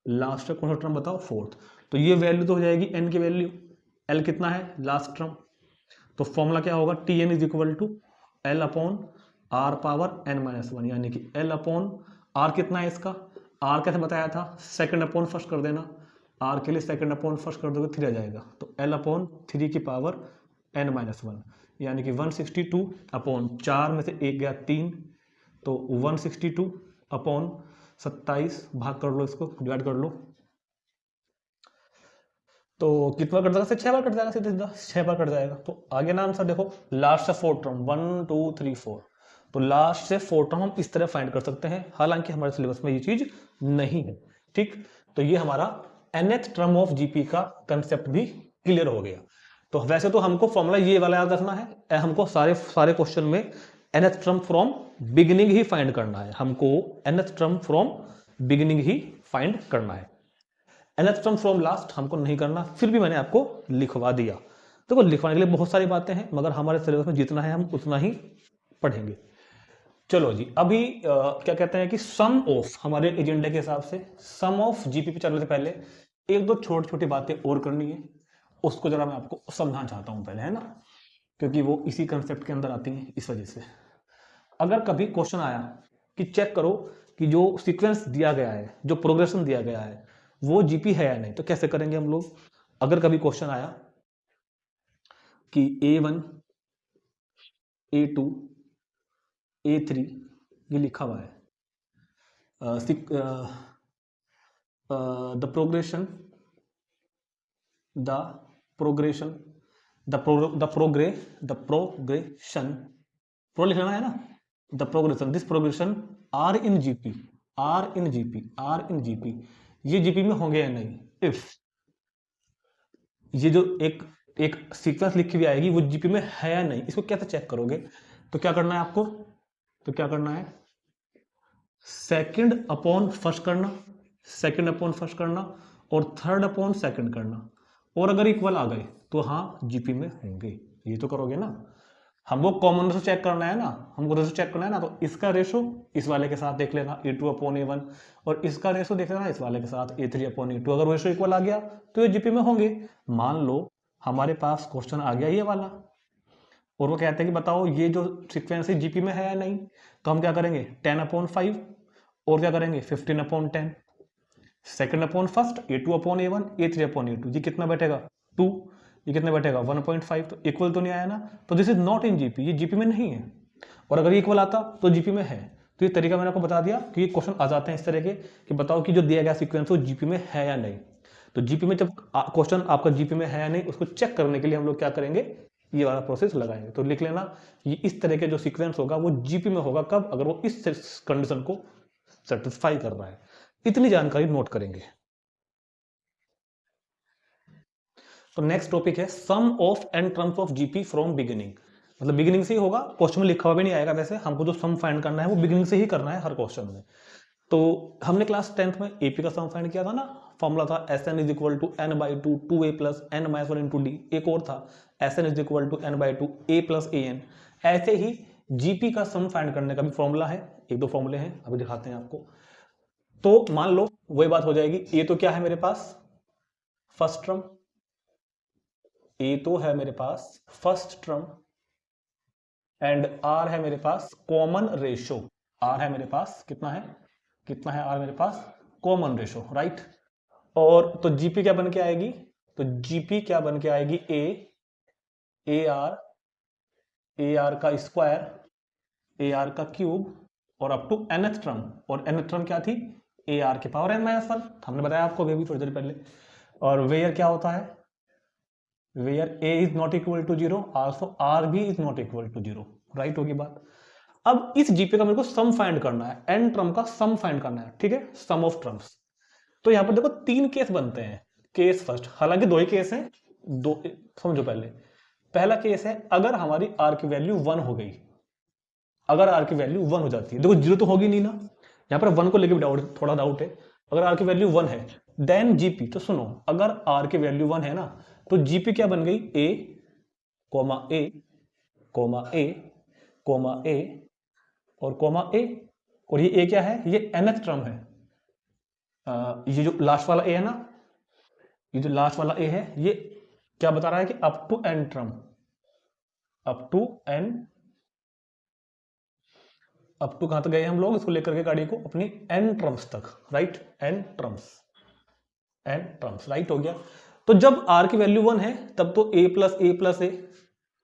लास्ट से कौन सा टर्म बताओ, फोर्थ, तो ये वैल्यू तो हो जाएगी एन की वैल्यू। एल कितना है, लास्ट टर्म, तो फॉर्मूला क्या होगा, t n is equal to l upon r power n minus 1, यानी कि एल अपॉन आर कितना है इसका, आर कैसे बताया था, सेकंड अपॉन फर्स्ट कर देना, आर के लिए सेकंड अपॉन फर्स्ट कर दोगे 3 आ जाएगा, तो एल अपॉन 3 की पावर एन माइनस 1, यानी कि 162 अपॉन 4 में से 1 गया 3, तो 162 अपॉन 27 भाग कर लो, इसको डिवाइड कर लो, तो कितना कट जाएगा, 6 बार कट जाएगा, सीधा सीधा 6 बार कट जाएगा। तो आगे ना आंसर देखो, लास्ट से 4 टर्म 1 2 3 4, तो लास्ट से 4 टर्म हम इस तरह फाइंड कर सकते हैं, हालांकि हमारे सिलेबस में ये चीज नहीं है, ठीक। तो ये हमारा nth टर्म ऑफ जीपी का कंसेप्ट भी क्लियर हो गया। तो वैसे तो हमको फॉर्मूला ये वाला याद रखना है, हमको सारे सारे क्वेश्चन में nth term from beginning he find करना है, हमको nth term from beginning he find करना है। nth टर्म फ्रॉम लास्ट हमको नहीं करना, फिर भी मैंने आपको लिखवा दिया। देखो लिखवाने के लिए बहुत सारी बातें हैं, मगर हमारे सिलेबस में जितना है हम उतना ही पढ़ेंगे। चलो जी, अभी क्या कहते हैं कि सम ऑफ, हमारे एजेंडे के हिसाब से सम ऑफ जीपी पे चलने से पहले एक दो छोटी छोटी बातें और करनी है, उसको जरा मैं आपको समझाना चाहता हूं पहले, है ना, क्योंकि वो इसी कंसेप्ट के अंदर आती है। इस वजह से अगर कभी क्वेश्चन आया कि चेक करो कि जो सीक्वेंस दिया गया है, जो प्रोग्रेशन दिया गया है, वो जीपी है या नहीं, तो कैसे करेंगे हम लोग। अगर कभी क्वेश्चन आया कि A1 A2 A3 ये लिखा हुआ है, द प्रोग्रेशन प्रो लिख लेना है ना, the progression, this progression are in GP, ये जीपी में होंगे या नहीं। इफ ये जो एक सीक्वेंस लिखी हुई आएगी वो जीपी में है या नहीं, इसको कैसे चेक करोगे, तो क्या करना है आपको, तो क्या करना है, सेकंड अपॉन फर्स्ट करना, और थर्ड अपॉन सेकंड करना, और अगर इक्वल आ गए तो हाँ जीपी में होंगे, ये तो करोगे ना। हमको कॉमन रेशो चेक करना है ना, तो इसका रेशो इस वाले के साथ देख लेना A2 अपॉन A1, और इसका रेशो देख लेना इस वाले के साथ A3 अपॉन A2, अगर रेशो इक्वल आ गया तो ये जीपी में होंगे। मान लो हमारे पास क्वेश्चन आ गया ये वाला, और वो कहते हैं कि बताओ ये जो सीक्वेंस है जीपी में है या नहीं, तो हम क्या करेंगे 10/5 और क्या करेंगे 15/10, second upon first A2/A1 A3/A2, ये कितना बैठेगा 2, ये कितना बैठेगा 1.5, तो इक्वल तो नहीं आया ना, तो this is not in GP, ये जीपी में नहीं है। और अगर इक्वल आता तो जीपी में है। तो ये तरीका मैंने आपको बता दिया कि ये क्वेश्चन आ जाते हैं इस तरह के कि बताओ कि जो दिया गया सीक्वेंस वो जीपी में है या नहीं। तो जीपी में जब क्वेश्चन आपका जीपी में है या नहीं उसको चेक करने के लिए हम लोग क्या करेंगे, ये वाला प्रोसेस लगाएंगे। तो लिख लेना ये इस तरह के जो सीक्वेंस होगा वो जीपी में होगा कब, अगर वो इस कंडीशन को सेटिस्फाई कर रहा है। इतनी जानकारी नोट करेंगे। तो नेक्स्ट टॉपिक है sum of n terms of GP from beginning. मतलब बिगिनिंग से ही होगा, क्वेश्चन में लिखा हुआ भी नहीं आएगा, वैसे हमको जो सम फाइंड करना है वो बिगिनिंग से ही करना है हर क्वेश्चन में। तो हमने क्लास 10th में एपी का सम फाइंड किया था ना, फॉर्मूला था Sn = n/2 2a + n - 1 × d। एक और था Sn = n/2 a + an। ऐसे ही जीपी का सम फाइंड करने का भी फॉर्मूला है, एक दो फॉर्मूले हैं अभी दिखाते हैं आपको। तो मान लो वही बात हो जाएगी, ये तो क्या है मेरे पास फर्स्ट टर्म, ए तो है मेरे पास फर्स्ट टर्म एंड आर है मेरे पास कॉमन रेशो। आर है मेरे पास कितना है आर मेरे पास कॉमन रेशो, राइट। और तो जीपी क्या बन के आएगी, तो जीपी क्या बन के आएगी ए आर का स्क्वायर, ए आर का क्यूब और अप टू nth टर्म। और nth टर्म क्या थी ए आर के पावर n-1, हमने बताया आपको अभी थोड़ी देर पहले। और वेयर क्या होता है, where a is not equal to 0 also r भी is not equal to 0, right होगी बात। अब इस जीपी का मेरे को सम फाइंड करना है, n टर्म का सम फाइंड करना है, ठीक है, सम ऑफ टर्म्स। तो यहां पर देखो 3 केस बनते हैं। केस फर्स्ट, हालांकि 2 ही केस हैं, दो समझो। पहला केस है अगर हमारी r की वैल्यू 1 हो गई, अगर r की वैल्यू 1 हो जाती है, देखो 0 तो होगी नहीं ना, यहां पर 1 को लेकर थोड़ा डाउट है। अगर r की वैल्यू 1 है देन जीपी, तो सुनो अगर r की वैल्यू 1 है ना तो जीपी क्या बन गई ए कोमा ए कोमा ए कोमा ए और कोमा ए। और ये ए क्या है, ये nth टर्म है। ये जो लास्ट वाला ए है ना, ये जो लास्ट वाला ए है ये क्या बता रहा है कि up to n term, up to कहां तक गए हम लोग इसको लेकर के गाड़ी को, अपनी एन ट्रम्स तक, राइट, एन ट्रम्स राइट हो गया। तो जब r की वैल्यू 1 है तब तो a + a,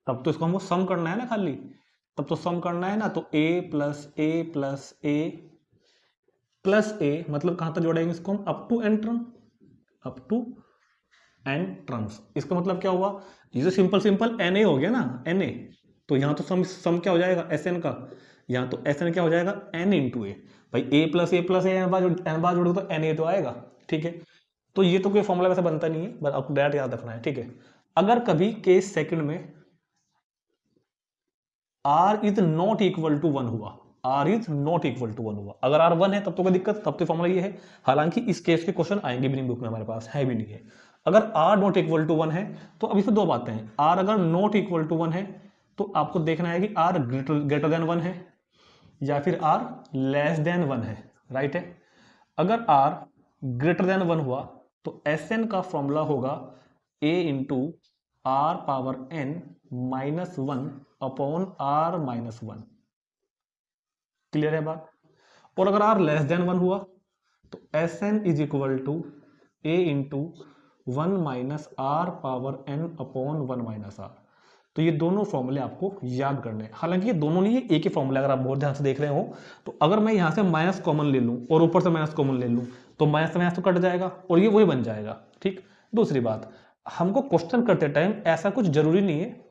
तब तो इसको हमको सम करना है ना, खाली तब तो सम करना है ना। तो a + a मतलब कहां तक जोड़ेंगे इसको हम, अप टू एन ट्रम्स। इसका मतलब क्या हुआ, ये तो सिंपल na हो गया ना, na। तो यहां तो सम क्या हो जाएगा Sn का, यहां तो Sn क्या हो जाएगा n × a। भाई a + a n बार जोड़ोगे तो na तो आएगा, ठीक है। तो ये तो कोई फॉर्मूला वैसे बनता नहीं है, बस आपको डायरेक्ट याद रखना है, ठीक है। अगर कभी केस सेकंड में r is not equal to 1 हुआ, अगर r 1 है तब तो कोई दिक्कत, तब तो फॉर्मूला ये है। हालांकि इस केस के क्वेश्चन आएंगे भी नहीं बुक में, हमारे पास है भी नहीं है। अगर r नॉट इक्वल टू 1 है तो अब इसमें 2 बातें हैं। r अगर नॉट इक्वल टू 1 है तो आपको देखना है कि r ग्रेटर देन 1 है या फिर r लेस देन 1 है, राइट है। अगर r ग्रेटर देन 1 हुआ तो Sn का फॉर्मूला होगा a × r⁻n - 1 upon r-1। Clear है बात। और अगर r लेस देन 1 हुआ तो Sn = a × 1 - r⁻n upon 1 - r। तो ये दोनों फॉर्मूले आपको याद करने हैं। हालांकि ये दोनों नहीं है, एक ही फॉर्मूला, अगर आप बहुत ध्यान से देख रहे हो तो अगर मैं यहां से माइनस कॉमन ले लूं और ऊपर से माइनस कॉमन ले लूं तो माइनस से माइनस तो कट जाएगा और ये वही बन जाएगा, ठीक। दूसरी बात, हमको क्वेश्चन करते टाइम ऐसा कुछ जरूरी नहीं है,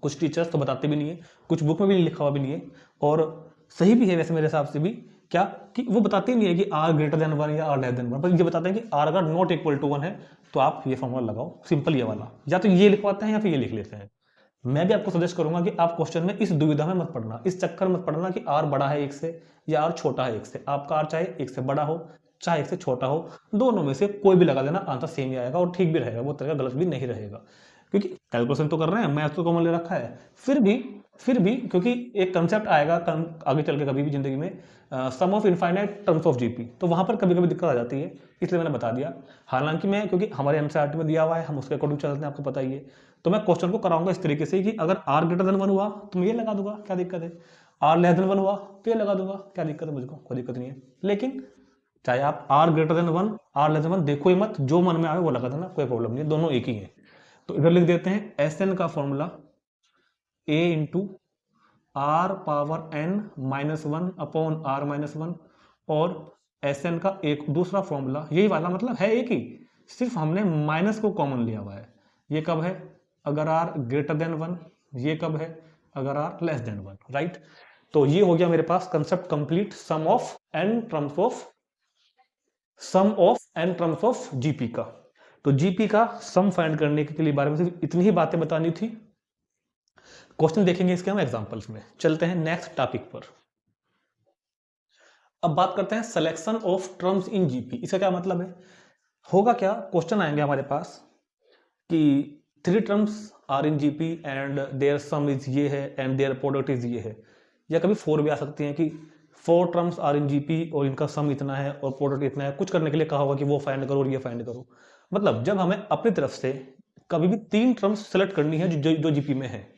कुछ टीचर्स तो बताते भी नहीं है, कुछ बुक में भी लिखा हुआ भी नहीं है, और सही भी है वैसे मेरे हिसाब से भी, क्या कि वो बताते नहीं है कि r ग्रेटर देन 1 या r लेस देन 1, पर ये बताते हैं कि r अगर नॉट इक्वल टू 1 है तो आप ये फॉर्मूला लगाओ, सिंपल ये वाला, या तो ये लिखवाते हैं या फिर ये लिख लेते हैं। मैं भी आपको सजेस्ट करूंगा कि आप क्वेश्चन में इस दुविधा में मत पढ़ना, इस चक्कर मत पढ़ना कि r बड़ा है 1 से या r छोटा है 1 से। आपका r चाहे 1 से बड़ा हो चाहे 1 से छोटा हो, दोनों में से कोई भी लगा देना, आंसर सेम ही आएगा और ठीक भी रहेगा, वो तरह का गलत भी नहीं रहेगा, क्योंकि कैलकुलेशन तो कर रहे हैं, मैथ तो कॉमन ले रखा है। फिर भी फिर भी क्योंकि एक कंसेप्ट आएगा आगे चल के कभी भी जिंदगी में, sum of infinite terms of GP, तो वहां पर कभी कभी दिक्कत आ जाती है, इसलिए मैंने बता दिया। हालांकि मैं, क्योंकि हमारे एनसीईआरटी में दिया हुआ है, हम उसके अकॉर्डिंग चलते हैं, आपको पता ही है, तो मैं क्वेश्चन को कराऊंगा इस तरीके से कि अगर आर ग्रेटर देन 1 हुआ तो मैं ये लगा दूंगा, क्या दिक्कत है, आर लेस देन 1 हुआ तो ये लगा दूंगा, क्या दिक्कत है, मुझको कोई दिक्कत नहीं है। लेकिन चाहे आप r greater than 1 or less than 1 देखो ही मत, जो मन में आवे वो लगा देना, कोई प्रॉब्लम नहीं है, दोनों एक ही है। तो इधर लिख देते हैं एस एन का formula a into r power n minus 1 upon r minus 1, और एस एन का एक दूसरा फॉर्मूला यही वाला, मतलब है एक ही, सिर्फ हमने माइनस को कॉमन लिया हुआ है। ये कब है, अगर आर ग्रेटर देन 1, ये कब है, अगर आर लेस देन 1, राइट। तो ये हो गया मेरे पास concept complete, sum of n terms of GP का। तो जीपी का सम फाइंड करने के लिए बारे में सिर्फ इतनी ही बातें बतानी थी। क्वेश्चन देखेंगे इसके हम एग्जांपल्स में। चलते हैं नेक्स्ट टॉपिक पर। अब बात करते हैं selection of terms in GP. इसका क्या मतलब है, होगा क्या, क्वेश्चन आएंगे हमारे पास कि 3 terms are in GP and their sum is ये है एंड देयर प्रोडक्ट इज ये है, या कभी 4 भी आ सकती हैं कि 4 टर्म्स आर इन जीपी और इनका सम इतना है और प्रोडक्ट इतना है, कुछ करने के लिए कहा होगा कि वो फाइंड करो और ये फाइंड करो। मतलब जब हमें अपनी तरफ से कभी भी 3 टर्म्स सेलेक्ट करनी है जो जीपी में है,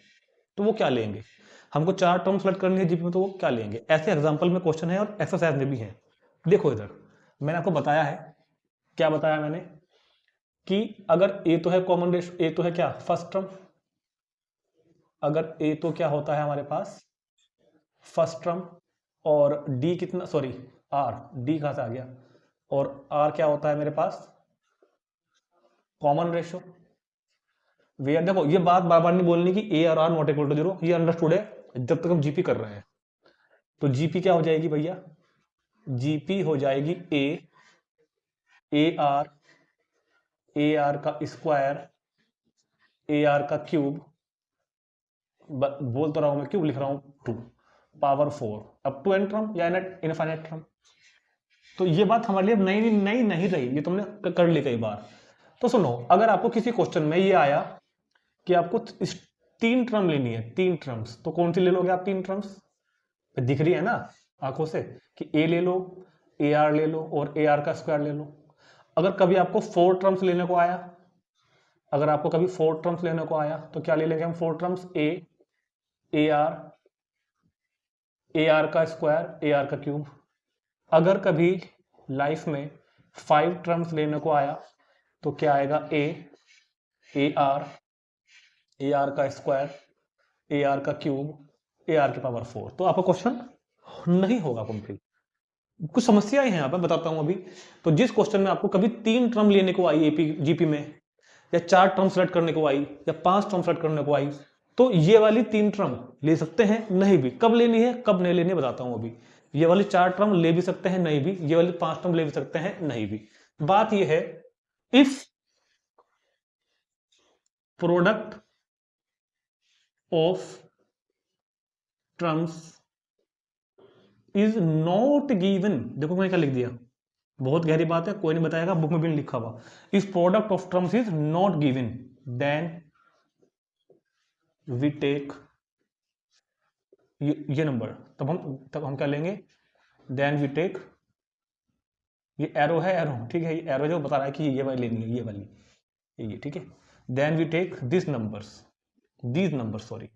तो वो क्या लेंगे, हमको 4 टर्म सेलेक्ट करनी है जीपी में, तो वो क्या लेंगे। ऐसे एग्जांपल में क्वेश्चन है और एक्सरसाइज में भी है। देखो इधर मैंने आपको बताया है, क्या बताया मैंने, कि अगर ए तो है कॉमन रेशियो, ए तो है क्या फर्स्ट टर्म, अगर ए तो क्या होता है हमारे पास फर्स्ट टर्म, और डी कितना, सॉरी आर, डी कहां से आ गया, और आर क्या होता है मेरे पास कॉमन रेशियो। वे देखो ये बात बार बार नहीं बोलनी कि ए और आर नॉट इक्वल टू 0, ये अंडरस्टूड है जब तक हम जीपी कर रहे हैं। तो जीपी क्या हो जाएगी भैया, जीपी हो जाएगी ए आर का स्क्वायर, ए आर का क्यूब, बोल तो रहा हूं मैं, क्यूब लिख रहा हूं 2 power 4 up to n term या इनफाइनाइट टर्म। तो ये बात हमारे लिए नई नई नहीं रही, ये तुमने कर ली कई बार। तो सुनो, अगर आपको किसी क्वेश्चन में ये आया कि आपको 3 टर्म लेनी है, 3 टर्म्स, तो कौन सी ले लोगे आप 3 टर्म्स, दिख रही है ना आंखों से कि ए ले लो, ए आर ले लो और ए आर का स्क्वायर ले लो। अगर कभी आपको 4 टर्म्स लेने को आया, अगर आपको कभी 4 टर्म्स लेने को आया, तो क्या ले लेंगे हम 4 टर्म्स, ए आर का स्क्वायर, ए आर का क्यूब। अगर कभी लाइफ में 5 टर्म्स लेने को आया, तो क्या आएगा, ए आर का स्क्वायर, ए आर का क्यूब, ए आर की पावर 4। तो आपका क्वेश्चन नहीं होगा कंप्लीट, कुछ समस्याएं हैं यहाँ पर, बताता हूं अभी। तो जिस क्वेश्चन में आपको कभी 3 टर्म लेने को आई एपी जीपी में, या 4 टर्म सेलेक्ट करने को आई, या 5 टर्म सेलेक्ट करने को आई, तो ये वाली 3 टर्म ले सकते हैं, नहीं भी, कब लेनी है कब नहीं लेनी है बताता हूं अभी। ये वाली 4 टर्म ले भी सकते हैं, नहीं भी, ये वाली 5 टर्म ले भी सकते हैं, नहीं भी। बात ये है, if product of terms is not given, देखो मैंने क्या लिख दिया, बहुत गहरी बात है, कोई नहीं बताएगा, बुक में भी नहीं लिखा हुआ। If product of terms is not given, then we take ये नंबर, तब हम क्या लेंगे, देन वी टेक, ये एरो है, एरो ठीक है, ये एरो जो बता रहा है कि ये वाली लेनी है, ये वाली, ये ठीक है। Then we take this numbers sorry,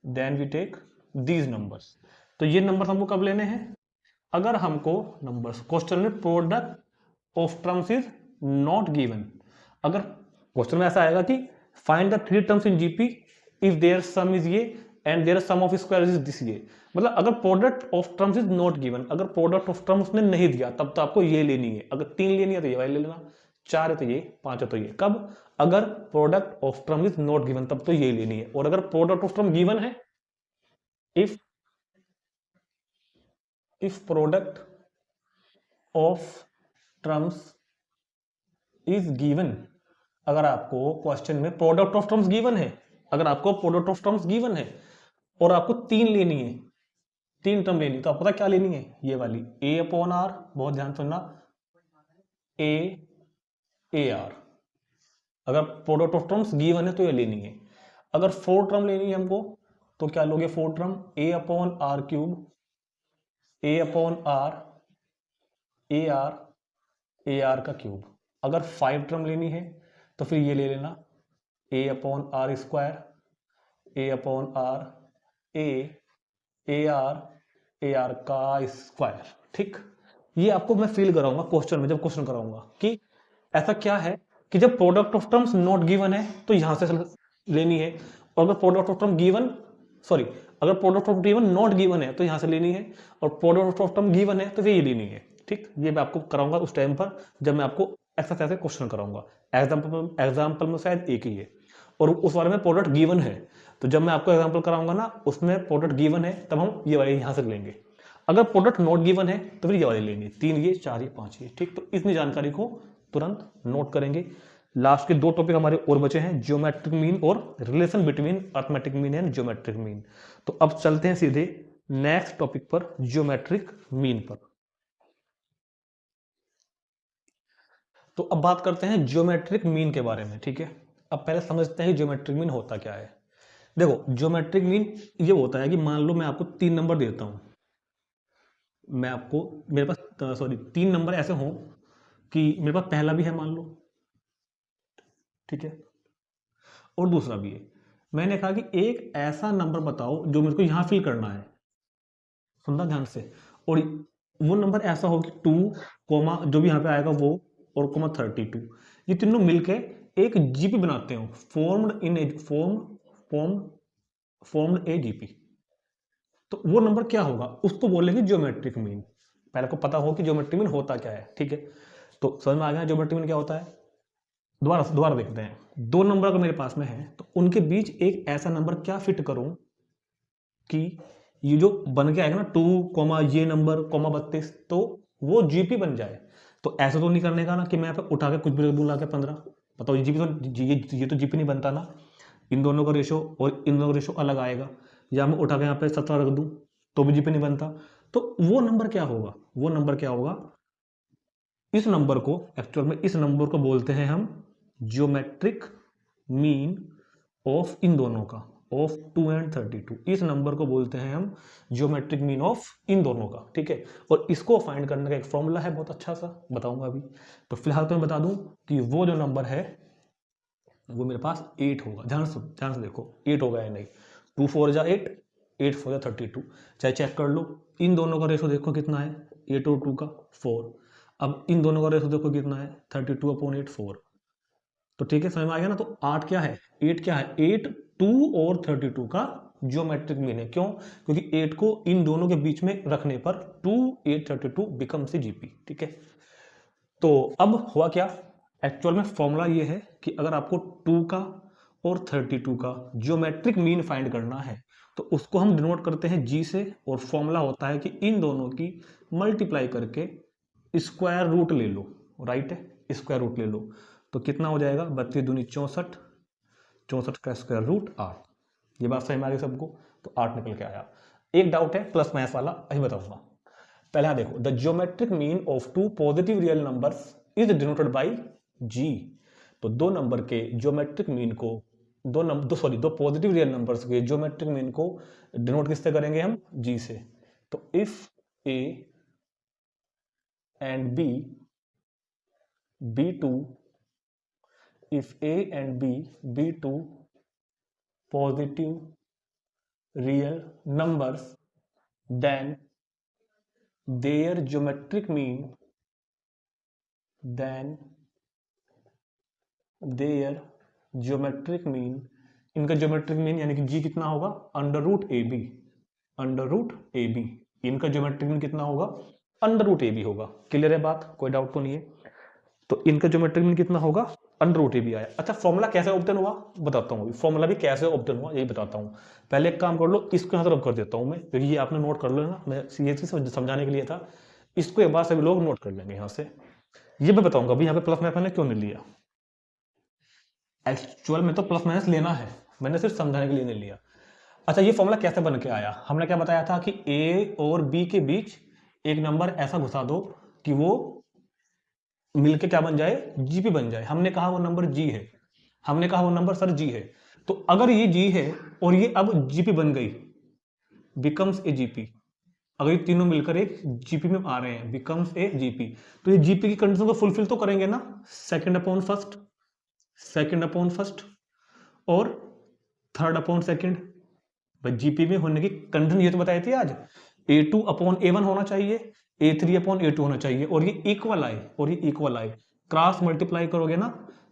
then we take these numbers. तो ये नंबर हमको कब लेने हैं, अगर हमको नंबर्स क्वेश्चन में product of terms is not given, अगर क्वेश्चन में ऐसा आएगा कि find the 3 terms in GP if their sum is ये and their sum of square is this, ये मतलब अगर product of terms is not given, अगर प्रोडक्ट ऑफ टर्म्स उसने नहीं दिया, तब तो आपको ये लेनी है, अगर 3 लेनी है तो ये वाली ले लेना, 4 है तो ये, 5 है तो ये। कब, अगर product of term is not given, तब तो ये लेनी है। और अगर प्रोडक्ट ऑफ टर्म गिवन है, if product of terms is given, अगर आपको क्वेश्चन में प्रोडक्ट ऑफ टर्म्स गिवन है, अगर आपको प्रोडक्ट ऑफ टर्म्स गिवन है और आपको 3 लेनी है, 3 टर्म लेनी, तो आपको पता क्या लेनी है, ये वाली ए अपॉन आर, बहुत ध्यान सुनना, ए आर। अगर प्रोडक्ट ऑफ टर्म्स गिवन है तो ये लेनी है। अगर 4 टर्म लेनी है हमको, तो क्या लोगे 4 term a upon r cube, a upon r, a r का क्यूब। अगर 5 टर्म लेनी है तो फिर ये ले लेना a upon r square, a upon r, a r का स्क्वायर। ठीक, ये आपको मैं फील कराऊंगा क्वेश्चन में, जब क्वेश्चन कराऊंगा कि ऐसा क्या है कि जब product of terms not given है तो यहां से लेनी है, और अगर product of term given, sorry, अगर product of given not given है तो यहां से लेनी है, और प्रोडक्ट ऑफ टर्म गिवन है तो फिर ये लेनी है। ठीक, ये मैं आपको कराऊंगा उस टाइम पर जब मैं आपको ऐसा ऐसे क्वेश्चन कराऊंगा। एग्जाम्पल में शायद एक ही है, और उस वाले में प्रोडक्ट गिवन है, तो जब मैं आपको एग्जाम्पल कराऊंगा ना उसमें प्रोडक्ट गिवन है तब हम ये वाले यहां से लेंगे। अगर प्रोडक्ट नॉट गिवन है तो फिर ये वाले लेंगे, 3 ये 4 ये 5 ये। ठीक, तो इतनी जानकारी को तुरंत नोट करेंगे। लास्ट के 2 टॉपिक हमारे और बचे हैं, ज्योमेट्रिक मीन और relation between arithmetic mean and geometric mean. तो अब चलते हैं सीधे नेक्स्ट टॉपिक पर, ज्योमेट्रिक मीन पर। तो अब बात करते हैं ज्योमेट्रिक मीन के बारे में। ठीक है, अब पहले समझते हैं ज्योमेट्रिक मीन होता क्या है। देखो, ज्योमेट्रिक मीन ये होता है कि मान लो मैं आपको 3 नंबर देता हूं, मैं आपको, मेरे पास सॉरी 3 नंबर ऐसे हों कि मेरे पास पहला भी है मान लो, ठीक है, और दूसरा भी है। मैंने कहा कि एक ऐसा नंबर बताओ जो मेरे को यहां फिल करना है, सुनना ध्यान से, और वो नंबर ऐसा हो कि 2 कोमा जो भी यहां पे आएगा वो, और कोमा 32, ये तीनों मिलके एक जीपी बनाते हो, फॉर्म्ड ए जीपी। तो वो नंबर क्या होगा, उसको बोलेंगे ज्योमेट्रिक मीन। पहले को पता हो कि ज्योमेट्रिक मीन होता क्या है। ठीक है, तो समझ में आ गया ज्योमेट्रिक मीन क्या होता है। दोबारा देखते हैं। 2 नंबर अगर मेरे पास में है तो उनके बीच एक ऐसा नंबर क्या फिट करूं कि ये जो बन के आएगा ना 2 कोमा ये नंबर कोमा 32, तो वो जीपी बन जाए। तो ऐसा तो नहीं करने का ना कि मैं यहाँ पे उठा के कुछ भी रख दूं ला के 15, बताओ जीपी तो ये तो जीपी नहीं बनता ना। इन दोनों का रेशो और इन दोनों का रेशो अलग आएगा, या मैं उठा के यहाँ पे 17 रख दूं तो भी जीपी नहीं बनता। तो वो नंबर क्या होगा, वो नंबर क्या होगा, इस नंबर को, एक्चुअल में इस नंबर को बोलते हैं हम ज्योमेट्रिक मीन ऑफ इन दोनों का, ऑफ 2 एंड 32। इस नंबर को बोलते हैं हम ज्योमेट्रिक मीन ऑफ इन दोनों का। ठीक है, और इसको फाइंड करने का एक फॉर्मूला है बहुत अच्छा सा, बताऊंगा अभी। तो फिलहाल तो मैं बता दूं कि वो जो नंबर है वो मेरे पास 8 होगा। ध्यान से देखो 8 होगा या नहीं। 2 4 जा 8, 8 4 जा 32, चाहे चेक कर लो। इन दोनों का रेशो देखो कितना है, 8 और 2 का 4। अब इन दोनों का रेशो देखो कितना है, 32/8 4। तो ठीक है, समझ में आ गया ना। तो 8 क्या है, 8 क्या है, 8 2 और 32 का ज्योमेट्रिक मीन है। क्यों, क्योंकि 8 को इन दोनों के बीच में रखने पर 2 8 32 बिकम्स जीपी। ठीक है, तो अब हुआ क्या, एक्चुअल में फॉर्मूला ये है कि अगर आपको 2 का और 32 का ज्योमेट्रिक मीन फाइंड करना है तो उसको हम डिनोट करते हैं जी से, और फॉर्मूला होता है कि इन दोनों की मल्टीप्लाई करके स्क्वायर रूट ले लो। राइट है, स्क्वायर रूट ले लो तो कितना हो जाएगा, 32 दूनी 64, 64 का स्क्वायर रूट 8। ये बात समझ में आ गई सबको, तो 8 निकल के आया। एक डाउट है प्लस माइनस वाला, अभी बताऊंगा। पहले यहां देखो, the geometric mean of 2 positive real numbers is denoted by G. तो 2 नंबर के ज्योमेट्रिक मीन को, दो पॉजिटिव रियल नंबर्स के ज्योमेट्रिक मीन को डिनोट किससे करेंगे हम, जी से। तो if A and B, B2, if A and B be 2 positive real numbers, then their geometric mean, इनका ज्योमेट्रिक मीन यानी कि जी कितना होगा, अंडर रूट ए बी। इनका ज्योमेट्रिक मीन कितना होगा, अंडर रूट ए बी होगा। क्लियर है बात, कोई डाउट तो नहीं है। तो इनका ज्योमेट्रिक मीन कितना होगा, अंडर रूट ए बी आया। अच्छा, फॉर्मूला कैसे ऑब्टेन हुआ बताता हूँ, फॉर्मूला भी कैसे ऑब्टेन हुआ यही बताता हूँ। पहले एक काम कर लो, इसको यहाँ तरफ कर देता हूँ मैं, क्योंकि ये आपने नोट कर लो ना, मैं ये चीज समझाने के लिए था। इसको एक बार सभी लोग नोट कर लेंगे यहाँ से। ये मैं बताऊंगा अभी यहाँ पे प्लस माइनस मैंने क्यों नहीं लिया। एक्चुअल में तो प्लस माइनस लेना है, मैंने सिर्फ समझाने के लिए नहीं लिया। अच्छा, ये फॉर्मूला कैसे बन के आया, हमने क्या बताया था कि ए और बी के बीच एक नंबर ऐसा घुसा दो कि वो मिलके क्या बन जाए, जीपी बन जाए। हमने कहा वो नंबर जी है, हमने कहा वो नंबर सर जी है। तो अगर ये जी है और ये अब जीपी बन गई, बिकम्स ए जीपी, अगर ये तीनों मिलकर एक जीपी में आ रहे हैं, बिकम्स ए जीपी, तो ये जीपी की कंडीशन को फुलफिल तो करेंगे ना, second upon first, second upon first और थर्ड अपॉन सेकंड। भाई जीपी में होने की कंडीशन ये तो बताई थी आज, A2 अपॉन A1 होना चाहिए, A3 अपॉन A2 होना चाहिए, और ये इक्वल आए, और ये इक्वल आए, क्रॉस मल्टीप्लाई करोगे ना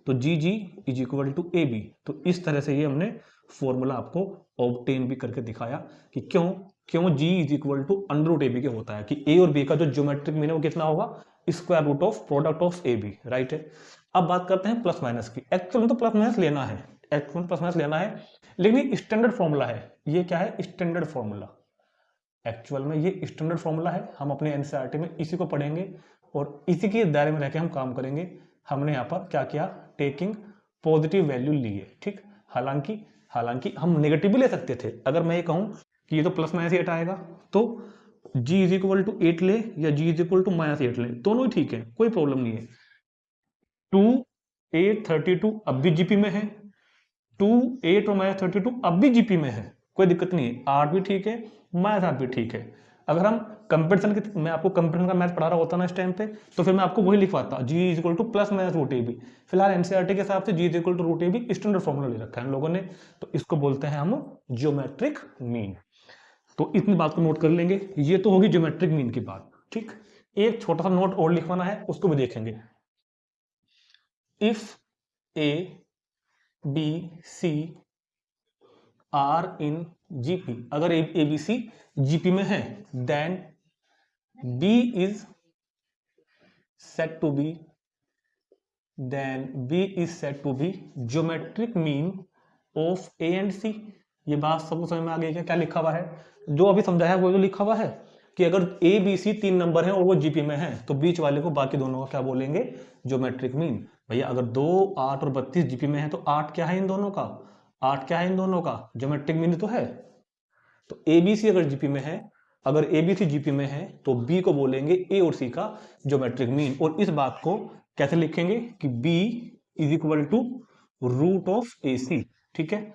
तो G G is equal to A B. तो इस तरह से ये हमने फॉर्मूला आपको ऑब्टेन भी करके दिखाया कि क्यों G is equal to under root A B के होता है, कि ए और बी का जो ज्योमेट्रिक मीन है वो कितना होगा, square root of product of a b, right है। अब बात करते हैं प्लस माइनस की। एक्चुअल में तो प्लस माइनस लेना है, एक्चुअल में प्लस माइनस लेना है, लेकिन ये स्टैंडर्ड फॉर्मूला है। ये क्या है, स्टैंडर्ड फॉर्मूला। एक्चुअल में ये स्टैंडर्ड फॉर्मूला है, हम अपने एनसीईआरटी में इसी को पढ़ेंगे और इसी के दायरे में रहकर हम काम करेंगे। हमने यहाँ पर क्या किया, टेकिंग पॉजिटिव वैल्यू ली है, ठीक। हालांकि हम नेगेटिव भी ले सकते थे। अगर मैं ये कहूँ कि ये तो प्लस माइनस 8 आएगा, तो g इज इक्वल टू 8 ले या g इज इक्वल टू -8 ले, दोनों ही ठीक है, कोई प्रॉब्लम नहीं है। 2 8 32 अब भी जीपी में है, 2 8 और -32 अब भी जीपी में है, कोई दिक्कत नहीं है। 8 भी ठीक है, -8 भी ठीक है। अगर हम कंपेरिजन की, मैं आपको कंपेरिजन का मैथ पढ़ा रहा होता ना इस टाइम पे, तो फिर मैं आपको वही लिखवाता, G is equal to plus minus root A B. फिलहाल एनसीईआरटी के हिसाब से G is equal to root A B standard formula ले रखा है हम लोगों ने, तो इसको बोलते हैं हम ज्योमेट्रिक मीन। तो इतनी बात को नोट कर लेंगे, ये तो होगी ज्योमेट्रिक मीन की बात, ठीक। एक छोटा सा नोट और लिखवाना है, उसको भी देखेंगे। If A B C are in GP, अगर ए बी सी जीपी में है, then B is set to B, geometric mean of A and C. ये बात सबको समझ में आ गई क्या, क्या लिखा हुआ है, जो अभी समझाया वो जो लिखा हुआ है कि अगर ए बी सी 3 नंबर हैं और वो जीपी में है, तो बीच वाले को बाकी दोनों का क्या बोलेंगे, ज्योमेट्रिक मीन। भैया अगर 2 8 और 32 जीपी में है, तो 8 क्या है इन दोनों का, 8 क्या है इन दोनों का, ज्योमेट्रिक मीन तो है। तो ए बी सी अगर जीपी में है, अगर ए बी सी जीपी में है, तो बी को बोलेंगे ए और सी का ज्योमेट्रिक मीन। और इस बात को कैसे लिखेंगे कि B is equal to root of A C, ठीक है।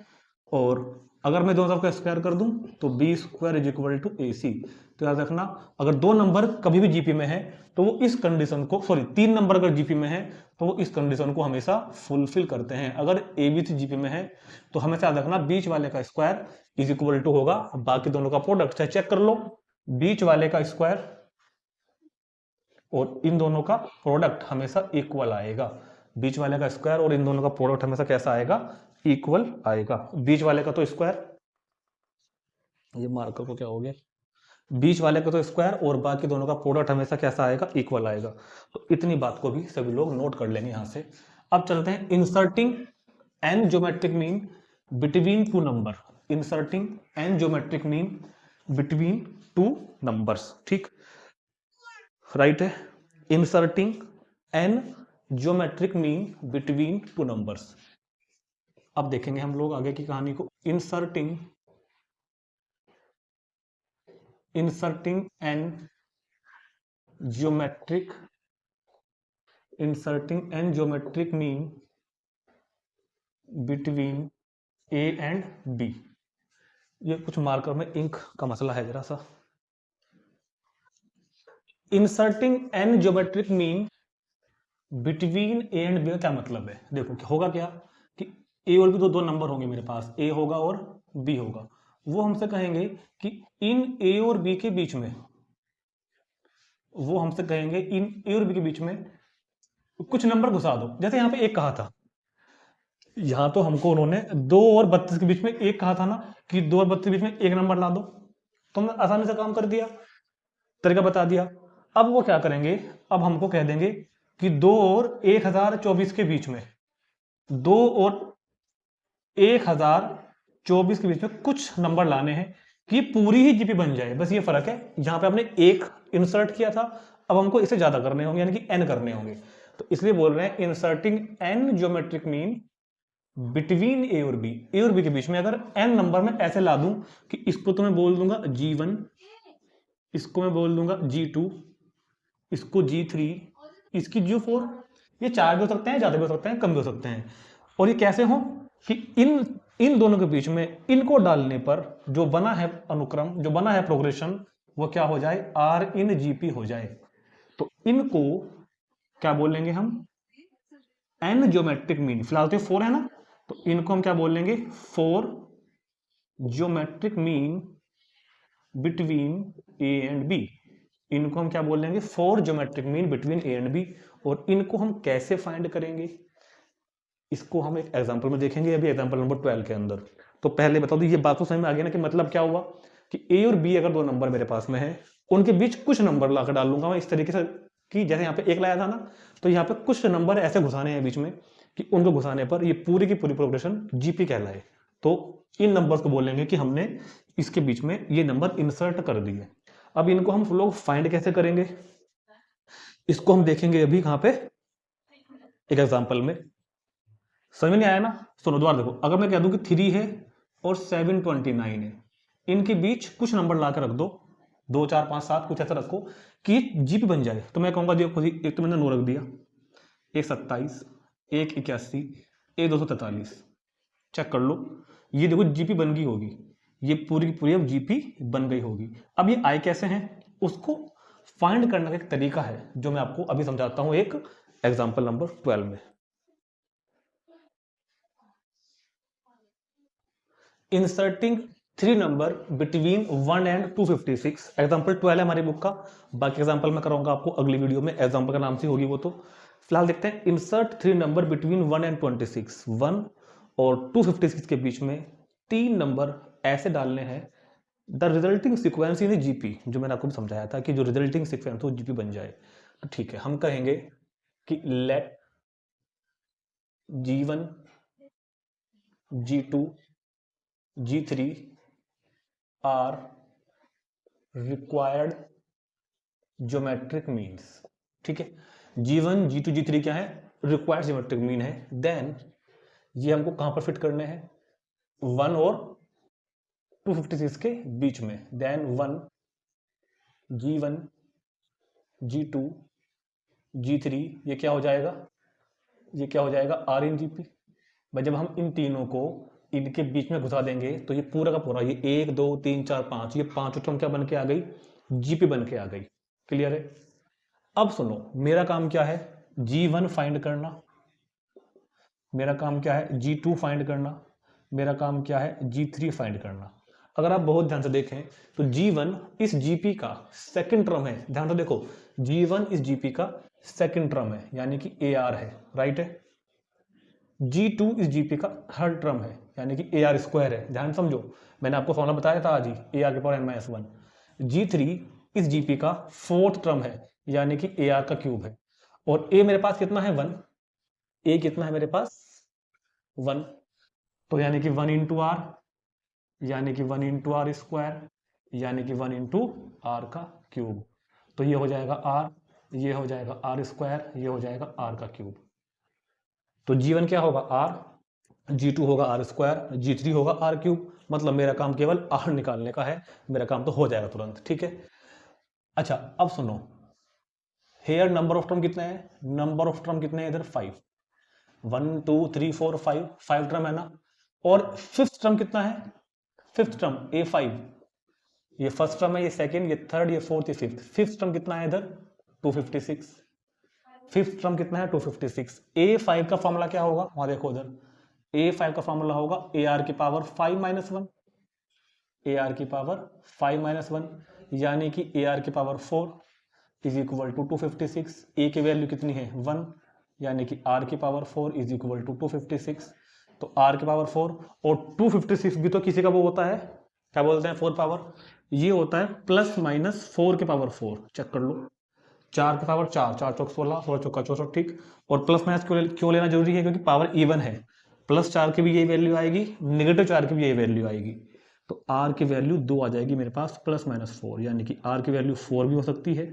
और अगर मैं दोनों तरफ का स्क्वायर कर दूं तो B square is equal to A C. तो याद रखना, अगर 2 नंबर कभी भी जीपी में है, तो वो इस कंडीशन को, सॉरी 3 नंबर अगर जीपी में है, तो वो इस कंडीशन को हमेशा फुलफिल करते हैं। अगर ए बी सी जीपी में है, तो हमेशा याद रखना बीच वाले का स्क्वायर इज इक्वल टू होगा बाकी दोनों का प्रोडक्ट। चाहे चेक कर लो, बीच वाले का स्क्वायर और इन दोनों का प्रोडक्ट हमेशा इक्वल आएगा। बीच वाले का स्क्वायर और इन दोनों का प्रोडक्ट हमेशा कैसा आएगा, इक्वल आएगा। बीच वाले का तो स्क्वायर, ये मार्कर को क्या हो गया, बीच वाले का तो स्क्वायर और बाकी दोनों का प्रोडक्ट हमेशा कैसा आएगा, इक्वल आएगा। तो इतनी बात को भी सभी लोग नोट कर लेंगे यहां से। अब चलते हैं inserting n geometric mean between 2 number, inserting n geometric mean between 2 numbers, ठीक, राइट है। Inserting n geometric mean between 2 numbers. अब देखेंगे हम लोग आगे की कहानी को। Inserting n geometric mean between a and b. ये कुछ मार्कर में इंक का मसला है जरा सा। Inserting n geometric mean between a and b का क्या मतलब है, देखो होगा क्या कि ए और बी तो 2 नंबर होंगे मेरे पास, ए होगा और बी होगा। वो हमसे कहेंगे कि इन ए और बी के बीच में, वो हमसे कहेंगे इन ए और बी के बीच में कुछ नंबर घुसा दो। जैसे यहाँ पे एक कहा था, यहाँ तो हमको उन्होंने 2 और 32 के बीच में एक कहा था ना, कि 2 और 32 के बीच में एक नंबर ला दो, तो हमने आसानी से काम कर दिया, तरीका बता दिया। अब वो क्या करेंगे, अब हमको कह देंगे कि 2 और 1024 के बीच में, 2 और 1024 के बीच में कुछ नंबर लाने हैं कि पूरी ही जीपी बन जाए। बस ये फर्क है, यहां पे हमने एक इंसर्ट किया था, अब हमको इसे ज्यादा करने होंगे, यानी कि एन करने होंगे। तो इसलिए बोल रहे हैं inserting n geometric mean between A और बी, ए और बी के बीच में अगर एन नंबर में ऐसे ला दूं कि इसको तो मैं बोल दूंगा G1, इसको मैं बोल दूंगा G2, इसको G3, इसकी G4, ये 4 भी हो सकते हैं, ज्यादा भी हो सकते हैं, कम भी हो सकते हैं। और ये कैसे हो कि इन इन दोनों के बीच में इनको डालने पर जो बना है अनुक्रम, जो बना है प्रोग्रेशन, वो क्या हो जाए, आर इन जीपी हो जाए। तो इनको क्या बोलेंगे हम, एन ज्योमेट्रिक मीन, फिलहाल तो 4 है ना, तो इनको हम क्या बोलेंगे, 4 geometric mean between a and b. इनको हम क्या बोलेंगे, 4 geometric mean between a and b. और इनको हम कैसे फाइंड करेंगे, इसको हम एक एग्जांपल में देखेंगे, अभी एग्जांपल नंबर 12 के अंदर। तो पहले बता दो, ये बात तो समझ में आ गया ना कि मतलब क्या हुआ कि ए और बी अगर दो नंबर मेरे पास में है, उनके बीच कुछ नंबर लाकर डाल लूंगा मैं इस तरीके से कि जैसे यहाँ पे 1 लाया था ना, तो यहाँ पे कुछ नंबर ऐसे घुसाने हैं बीच में कि उनको घुसाने पर ये पूरी की पूरी प्रोग्रेशन जीपी कहलाए। तो इन नंबर्स को बोलेंगे कि हमने इसके बीच में ये नंबर इंसर्ट कर दिए। अब इनको हम लोग फाइंड कैसे करेंगे, इसको हम देखेंगे अभी कहाँ पे, एक एग्जाम्पल में। समझ में नहीं आया ना, सुनो दोबारा देखो। अगर मैं कह दूं कि 3 है और 729 है, इनके बीच कुछ नंबर ला कर रख दो, 2 4 5 7 कुछ ऐसा रखो कि जीपी बन जाए। तो मैं कहूंगा देखो जी, एक तो मैंने 9 रख दिया, एक 27, एक 81, एक 243। चेक कर लो, ये देखो जीपी बन गई होगी, ये पूरी की पूरी अब जीपी बन गई होगी। अब ये आई कैसे हैं, उसको फाइंड करने का एक तरीका है जो मैं आपको अभी समझाता हूं एक एग्जाम्पल नंबर 12 में। Inserting 3 number between 1 and 256। Example 12 है हमारी बुक का, बाकी एग्जाम्पल मैं कराऊंगा आपको अगली वीडियो में, एग्जाम्पल का नाम से होगी वो। तो फिलहाल देखते हैं, इंसर्ट 3 नंबर बिटवीन 1 एंड 26। 1 और 256 के बीच में 3 नंबर ऐसे डालने हैं, the resulting sequence in GP, जो मैंने आपको समझाया था कि जो रिजल्टिंग सिक्वेंस हो जीपी बन जाए। तो ठीक है, हम कहेंगे कि let G1 G2 G3 are required geometric means. ठीक है, G1 G2 G3 क्या है, रिक्वायर्ड ज्योमेट्रिक मीन है। देन ये हमको कहां पर फिट करने हैं, 1 और 256 के बीच में। देन 1 G1 G2 G3 ये क्या हो जाएगा, ये क्या हो जाएगा, आर इन जीपी। भाई जब हम इन तीनों को इनके बीच में घुसा देंगे तो ये पूरा का पूरा, ये 1 2 3 4 5, ये 5 टर्म क्या बन के आ गई, जीपी बन के आ गई। क्लियर है। अब सुनो, मेरा काम क्या है, G1 फाइंड करना, मेरा काम क्या है G2 फाइंड करना, मेरा काम क्या है G3 फाइंड करना। अगर आप बहुत ध्यान से देखें तो G1 इस GP का सेकंड टर्म है, ध्यान से देखो, G1 इस GP का सेकंड टर्म है, यानी कि AR है, राइट है। G2 इस GP का थर्ड टर्म है, यानी कि AR स्क्वायर है, ध्यान समझो, मैंने आपको फॉर्मूला बताया था आज ही, AR के पावर n-1। G3 इस GP का फोर्थ टर्म है, यानी कि AR का क्यूब है। और A मेरे पास कितना है, 1, A कितना है मेरे पास, 1, तो यानी कि 1 इंटू आर, यानी कि 1 इंटू आर स्क्वायर, यानी कि 1 इंटू आर का क्यूब। तो ये हो जाएगा आर, ये हो जाएगा आर स्क्वायर, ये हो जाएगा आर का क्यूब। तो G1 क्या होगा, आर, G2 होगा आर स्क्वायर, G3 होगा आर क्यूब। मतलब मेरा काम केवल आर निकालने का है, मेरा काम तो हो जाएगा तुरंत। ठीक है, अच्छा अब सुनो, हेयर नंबर ऑफ टर्म कितने हैं, नंबर ऑफ टर्म कितने हैं इधर, 5, 1 2 3 4 5 टर्म है ना। और फिफ्थ टर्म कितना है, फिफ्थ टर्म A5, ये फर्स्ट टर्म है, ये सेकंड, ये थर्ड, ये फोर्थ, ये फिफ्थ। फिफ्थ टर्म कितना है इधर, 256। फिफ्थ टर्म कितना है, 256। A5 का फॉर्मूला क्या होगा, वहां देखो उधर, A5 का फॉर्मूला होगा AR की पावर 5 - 1, AR की पावर 5 - 1, यानी कि AR की power 4 is equal to 256। A की वैल्यू कितनी है, 1, यानी कि R की पावर 4 इज इक्वल टू 256। तो R की पावर 4 और 256 भी तो किसी का वो होता है, क्या बोलते हैं, 4 पावर, ये होता है ±4 के पावर 4। चेक कर लो, 4 के पावर 4, 4 चौक 16, 16 चौका 64, ठीक। और प्लस माइनस क्यों लेना जरूरी है, क्योंकि पावर इवन है, +4 की भी यही वैल्यू आएगी, -4 की भी यही वैल्यू आएगी। तो R की वैल्यू 2 आ जाएगी मेरे पास, ±4, यानी कि R की वैल्यू 4 भी हो सकती है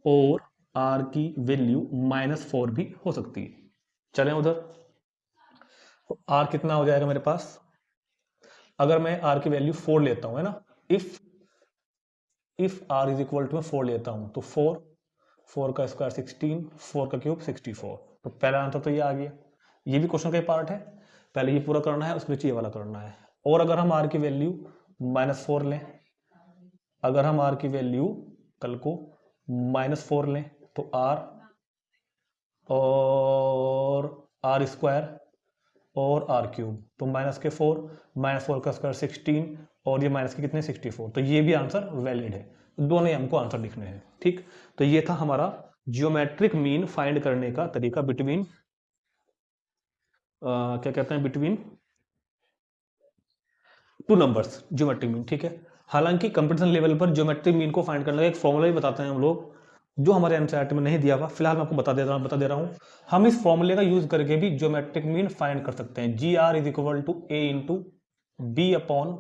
और R की वैल्यू -4 भी हो सकती है। चलें उधर, तो R कितना हो जाएगा मेरे पास, अगर मैं R की वैल्यू 4 लेता हूं, है ना, if R is equal to 4 लेता हूं, तो 4 का स्क्वायर 16, 4 का क्यूब 64। तो पहला आंसर तो ये आ गया, ये भी क्वेश्चन का पार्ट है। पहले ये पूरा करना है, उसके नीचे ये वाला करना है। और अगर हम r की वैल्यू -4 लें, अगर हम r की वैल्यू कल को -4 लें तो r और r² और r³ तो -4 -4 का स्क्वायर 16 और ये माइनस के कितने 64। तो ये भी आंसर वैलिड है, दोनों ही हमको आंसर लिखने हैं। ठीक, तो ये था हमारा जियोमेट्रिक मीन फाइंड करने का तरीका बिटवीन क्या कहते हैं, between two numbers, geometric mean. ठीक है, हालांकि कंपटीशन लेवल पर जियोमेट्रिक मीन को फाइंड करने का एक फॉर्मूला भी बताते हैं हम लोग, जो हमारे एनसीईआरटी में नहीं दिया हुआ, फिलहाल मैं आपको बता दे रहा हूँ। हम इस फॉर्मूले का यूज करके भी जियोमेट्रिक मीन फाइंड कर सकते हैं। GR is equal to A into B upon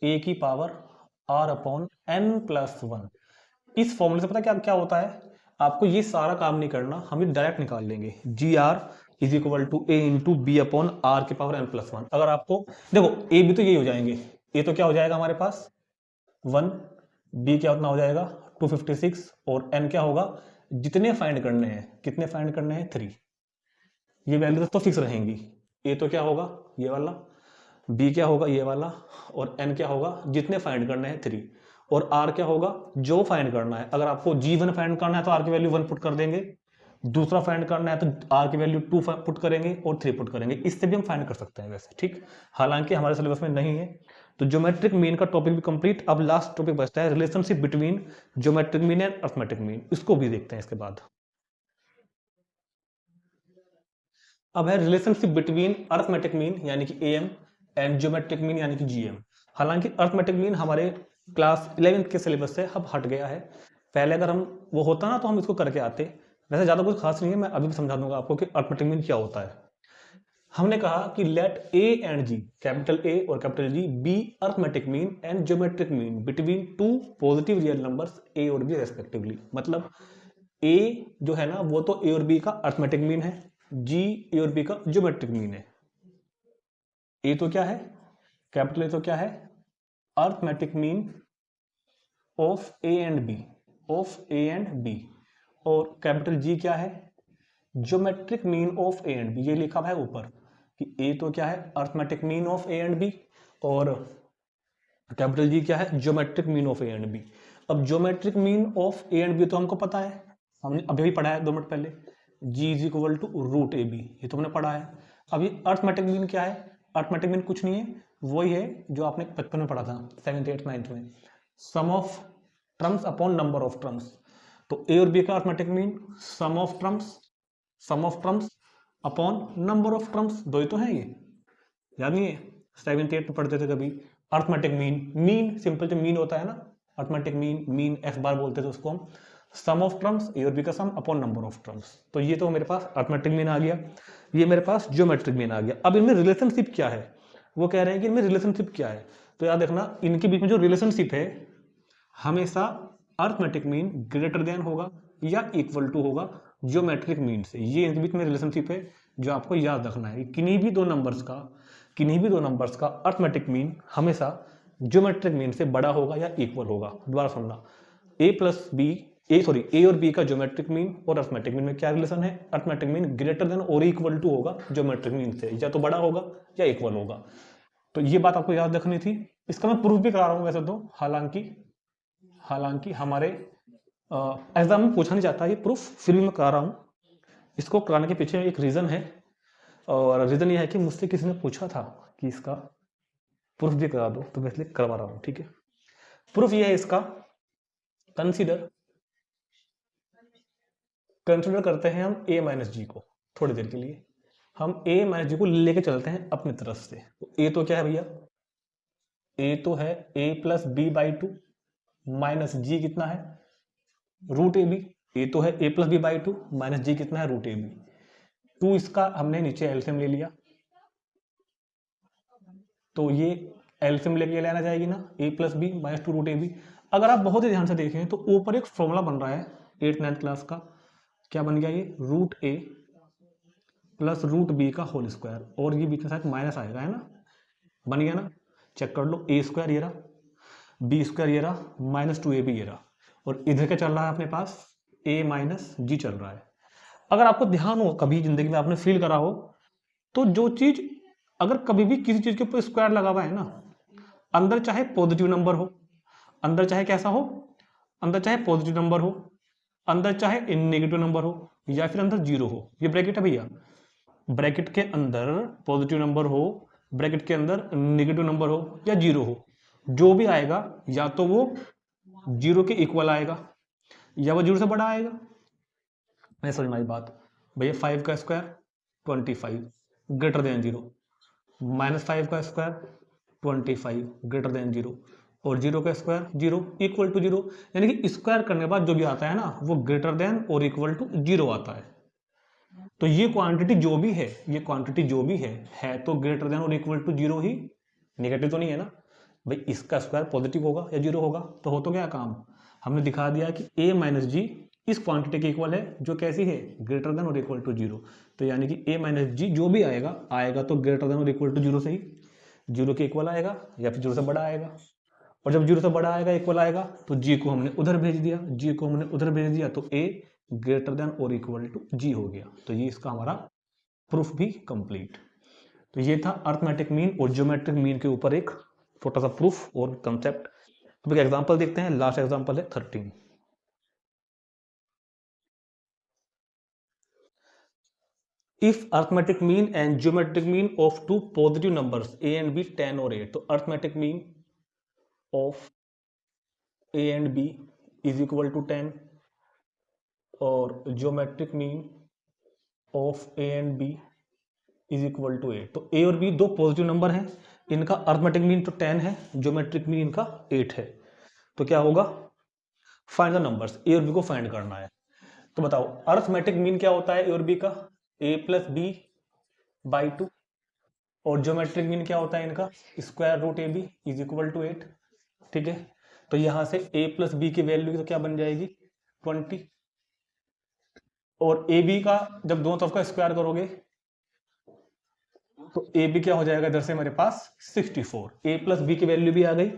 A की पावर R अपॉन n+1। इस फॉर्मूले से पता क्या क्या होता है, आपको ये सारा काम नहीं करना, हम ये डायरेक्ट निकाल लेंगे। GR is equal to A into b upon R की पावर n+1। अगर आपको देखो A भी तो यही हो जाएंगे, A तो क्या हो जाएगा हमारे पास 1, B क्या उतना हो जाएगा 256 और n क्या होगा, जितने फाइंड करने हैं, कितने फाइंड करने हैं 3। ये वैल्यू तो फिक्स रहेंगी। A तो क्या होगा ये वाला, B क्या होगा ये वाला, और n क्या होगा जितने फाइंड करने हैं 3, और R क्या होगा जो फाइंड करना है। अगर आपको G1 फाइंड करना है तो R की वैल्यू 1 पुट कर देंगे, दूसरा फाइंड करना है तो R की वैल्यू 2 पुट करेंगे और 3 पुट करेंगे। इससे भी हम फाइंड कर सकते हैं वैसे। ठीक, हालांकि हमारे सिलेबस में नहीं है। तो ज्योमेट्रिक मीन का टॉपिक भी कंप्लीट। अब लास्ट टॉपिक बचता है relationship between geometric mean and arithmetic mean, इसको भी देखते हैं इसके बाद। अब है रिलेशनशिप बिटवीन अरिथमेटिक मीन यानी कि AM एंड ज्योमेट्रिक मीन यानी कि GM। हालांकि अरिथमेटिक मीन हमारे क्लास 11th के सिलेबस से अब हट गया है। पहले अगर हम वो होता ना तो हम इसको करके आते, वैसे ज़्यादा कुछ खास नहीं है, मैं अभी भी समझा दूंगा आपको कि अरिथमेटिक मीन क्या होता है। हमने कहा कि let A and G, capital A और capital G be arithmetic mean and geometric mean between two positive real numbers A और B रेस्पेक्टिवली। मतलब A जो है ना वो तो A और B का अरिथमेटिक मीन है, G A और B का ज्योमेट्रिक मीन है। A तो क्या है, कैपिटल A तो क्या है arithmetic mean of A and B, of A and B, और कैपिटल G क्या है geometric mean of A and B। ये लिखा हुआ है ऊपर कि A तो क्या है arithmetic mean of A and B और कैपिटल G क्या है geometric mean of A and B। अब geometric mean of A and B तो हमको पता है, हमने अभी भी पढ़ा है 2 मिनट पहले, G is equal to root AB, ये तो हमने पढ़ा है। अब ये अरिथमेटिक मीन क्या है, अरिथमेटिक मीन कुछ नहीं है, वही है जो आपने बचपन में पढ़ा था 7th 8th 9th में, sum of terms upon number of terms. तो A और B का arithmetic mean sum of terms upon number of terms, दो ही तो है ये, याद नहीं है 7th 8th में पढ़ते थे कभी। अरिथमेटिक मीन सिंपल जो मीन होता है ना, अरिथमेटिक मीन F बार बोलते थे उसको हम, सम ऑफ टर्म्स A और B का सम अपॉन नंबर ऑफ टर्म्स। तो ये तो मेरे पास अरिथमेटिक मीन आ गया, ये मेरे पास ज्योमेट्रिक मीन आ गया। अब इनमें रिलेशनशिप क्या है, वो कह रहे हैं कि इनमें रिलेशनशिप क्या है। तो याद देखना इनके बीच में जो रिलेशनशिप है हमेशा अरिथमेटिक मीन ग्रेटर देन होगा या इक्वल टू होगा ज्योमेट्रिक मीन से। ये इनके बीच में रिलेशनशिप है जो आपको याद रखना है। किन्हीं भी दो नंबर्स का अरिथमेटिक मीन हमेशा ज्योमेट्रिक मीन से बड़ा होगा या इक्वल होगा। दोबारा सुनना, A और B का ज्योमेट्रिक मीन और अरिथमेटिक मीन में क्या रिलेशन है, अरिथमेटिक मीन ग्रेटर देन और इक्वल टू होगा ज्योमेट्रिक मीन से, या तो बड़ा होगा या इक्वल होगा। तो ये बात आपको याद रखनी थी। इसका मैं प्रूफ भी करा रहा हूँ वैसे तो, हालांकि हमारे एग्जाम में पूछा नहीं जाता ये प्रूफ, फिर भी मैं करा रहा हूँ। इसको कराने के पीछे एक रीजन है, और रीजन ये है कि मुझसे किसी ने पूछा था कि इसका प्रूफ भी करा दो, तो मैं इसलिए करवा रहा हूँ। ठीक है, प्रूफ ये है इसका, कंसीडर करते हैं हम A माइनस जी को थोड़ी देर के लिए, हम A माइनस जी को लेके चलते हैं अपनी तरफ से। तो A तो क्या है भैया, A तो है A plus B by 2 minus G कितना है रूट AB। A तो है A plus B by 2 minus G कितना है रूट AB। 2 इसका हमने नीचे एलसीएम ले लिया, तो ये एलसीएम लेके लेना जाएगी ना, A plus b minus 2 root AB। अगर आप बहुत ही ध्यान से देखें तो ऊपर एक फॉर्मूला बन रहा है 8th 9th क्लास का, क्या बन गया ये root A plus root B का होल स्क्वायर, और ये बीच में शायद माइनस आएगा, है ना, बन गया ना, चेक कर लो। A स्क्वायर ये रहा, B स्क्वायर ये रहा, माइनस 2AB ये रहा, और इधर क्या चल रहा है अपने पास A माइनस जी चल रहा है। अगर आपको ध्यान हो, कभी जिंदगी में आपने फील करा हो, तो जो चीज अगर कभी भी किसी चीज के ऊपर स्क्वायर लगा हुआ है ना, अंदर चाहे पॉजिटिव नंबर हो, अंदर चाहे कैसा हो, अंदर चाहे पॉजिटिव नंबर हो, अंदर चाहे नेगेटिव नंबर हो, या फिर अंदर जीरो हो, ये ब्रैकेट है भैया, ब्रैकेट के अंदर पॉजिटिव नंबर हो, ब्रैकेट के अंदर नेगेटिव नंबर हो या जीरो हो, जो भी आएगा या तो वो जीरो के इक्वल आएगा या वो जीरो से बड़ा आएगा। मैं समझ में आई बात भैया? 5 का स्क्वायर 25 ग्रेटर देन जीरो, -5 का स्क्वायर 25 ग्रेटर देन जीरो, और जीरो का square zero equal to zero, यानी कि स्क्वायर करने के बाद जो भी आता है ना वो ग्रेटर देन और इक्वल टू जीरो आता है। तो ये क्वांटिटी जो भी है, ये क्वांटिटी जो भी है तो ग्रेटर देन और इक्वल टू जीरो ही, नेगेटिव तो नहीं है ना भाई। इसका स्क्वायर पॉजिटिव होगा या जीरो होगा, तो हो तो गया काम। हमने दिखा दिया कि a माइनस जी इस क्वांटिटी के इक्वल है जो कैसी है, ग्रेटर देन और इक्वल टू जीरो। तो यानी कि a माइनस जी जो भी आएगा आएगा तो ग्रेटर देन और इक्वल टू जीरो से ही, जीरो के इक्वल आएगा या फिर जीरो से बड़ा आएगा। और जब जीरो से बड़ा आएगा, इक्वल आएगा, तो जी को हमने उधर भेज दिया, जी को हमने उधर भेज दिया, तो a ग्रेटर देन और इक्वल टू जी हो गया। तो ये इसका हमारा प्रूफ भी कंप्लीट। तो ये था अर्थमेटिक मीन और ज्योमेट्रिक मीन के ऊपर एक छोटा सा प्रूफ और कंसेप्ट। तो एक एग्जांपल देखते हैं, लास्ट एग्जांपल है 13। If arithmetic mean and geometric mean of two positive numbers a and b 10 और 8, तो arithmetic mean of a and b is equal to 10 और geometric mean of a and b is equal to 8। तो a और b दो positive number हैं, इनका arithmetic mean तो 10 है, ज्योमेट्रिक मीन इनका 8 है। तो क्या होगा, फाइंड द नंबर्स, a और b को फाइंड करना है। तो बताओ अर्थमेटिक मीन क्या होता है a और b का, a प्लस बी बाई 2, और ज्योमेट्रिक मीन क्या होता है इनका, square root A b is equal to 8। ठीक है, तो यहां से a प्लस बी की वैल्यू तो क्या बन जाएगी 20, और ए बी का जब दोनों तरफ का स्क्वायर करोगे तो ए बी क्या हो जाएगा इधर से मेरे पास 64, ए प्लस बी की वैल्यू भी आ गई,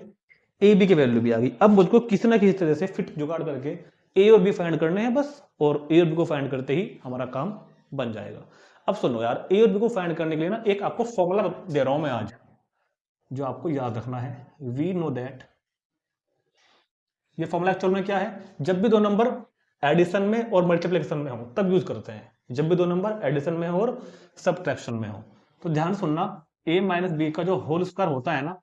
ए बी की वैल्यू भी आ गई। अब मुझको किसी ना किसी तरह से फिट जुगाड़ करके ए और बी फाइंड करने हैं बस, और ए और बी को फाइंड करते ही हमारा काम बन जाएगा। अब सुनो यार, ए और बी को फाइंड करने के लिए ना एक आपको फॉर्मूला दे रहा हूं मैं आज, जो आपको याद रखना है। वी नो दैट, ये फॉर्मूला एक्चुअल में क्या है, जब भी दो नंबर एडिशन में और मल्टीप्लिकेशन में हो तब यूज करते हैं, जब भी दो नंबर एडिशन में हो और सब्ट्रैक्शन में हो। तो ध्यान सुनना, a माइनस बी का जो होल स्क्वायर होता है ना,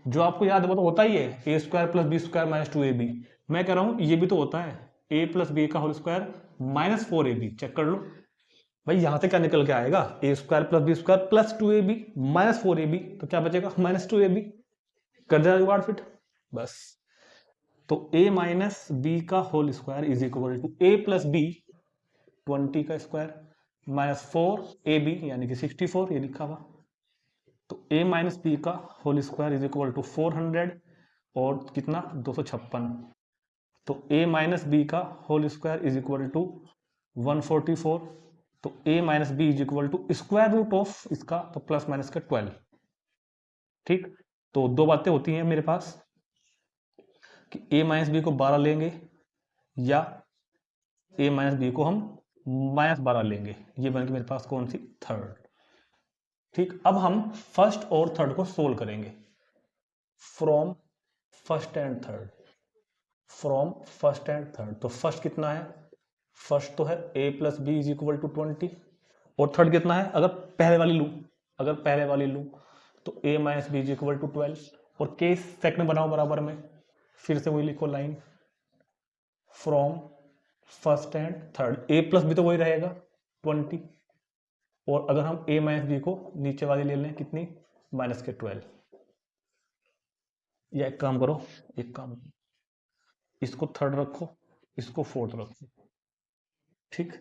जो आपको याद है वो तो होता ही है, A square plus B square minus 2ab। मैं कह रहा हूं ये भी तो होता है, a प्लस बी का whole square minus 4ab। Check कर लो भाई, यहां से क्या निकल के आएगा, A square plus B square plus 2ab minus 4ab, तो क्या बचेगा माइनस 2ab। कर दिया जुगाड़ फिट बस। तो a माइनस बी का whole square is equal to a plus b 20 का स्क्वायर माइनस 4ab यानी कि 64, ये लिखा हुआ। तो a माइनस बी का whole square is equal to 400 और कितना 256। तो a माइनस बी का whole square is equal to 144। तो a minus b is equal to square root of इसका तो प्लस माइनस का 12। ठीक, तो दो बातें होती हैं मेरे पास कि a माइनस बी को 12 लेंगे या a माइनस बी को हम माइनस 12 लेंगे, ये बन के मेरे पास कौन सी, थर्ड। ठीक, अब हम फर्स्ट और थर्ड को सोल्व करेंगे from first and third, from first and third. तो फर्स्ट कितना है, फर्स्ट तो है a plus b is equal to 20, और थर्ड कितना है, अगर पहले वाली लूं, अगर पहले वाली लूं तो a minus b is equal to 12, और केस सेकंड बनाओ बराबर में, फिर से वही लिखो line from first and third, a plus B तो वही रहेगा 20, और अगर हम a माइनस बी को नीचे वाली ले लें कितनी, माइनस के 12। या एक काम करो, एक काम, इसको थर्ड रखो, इसको फोर्थ रखो। ठीक,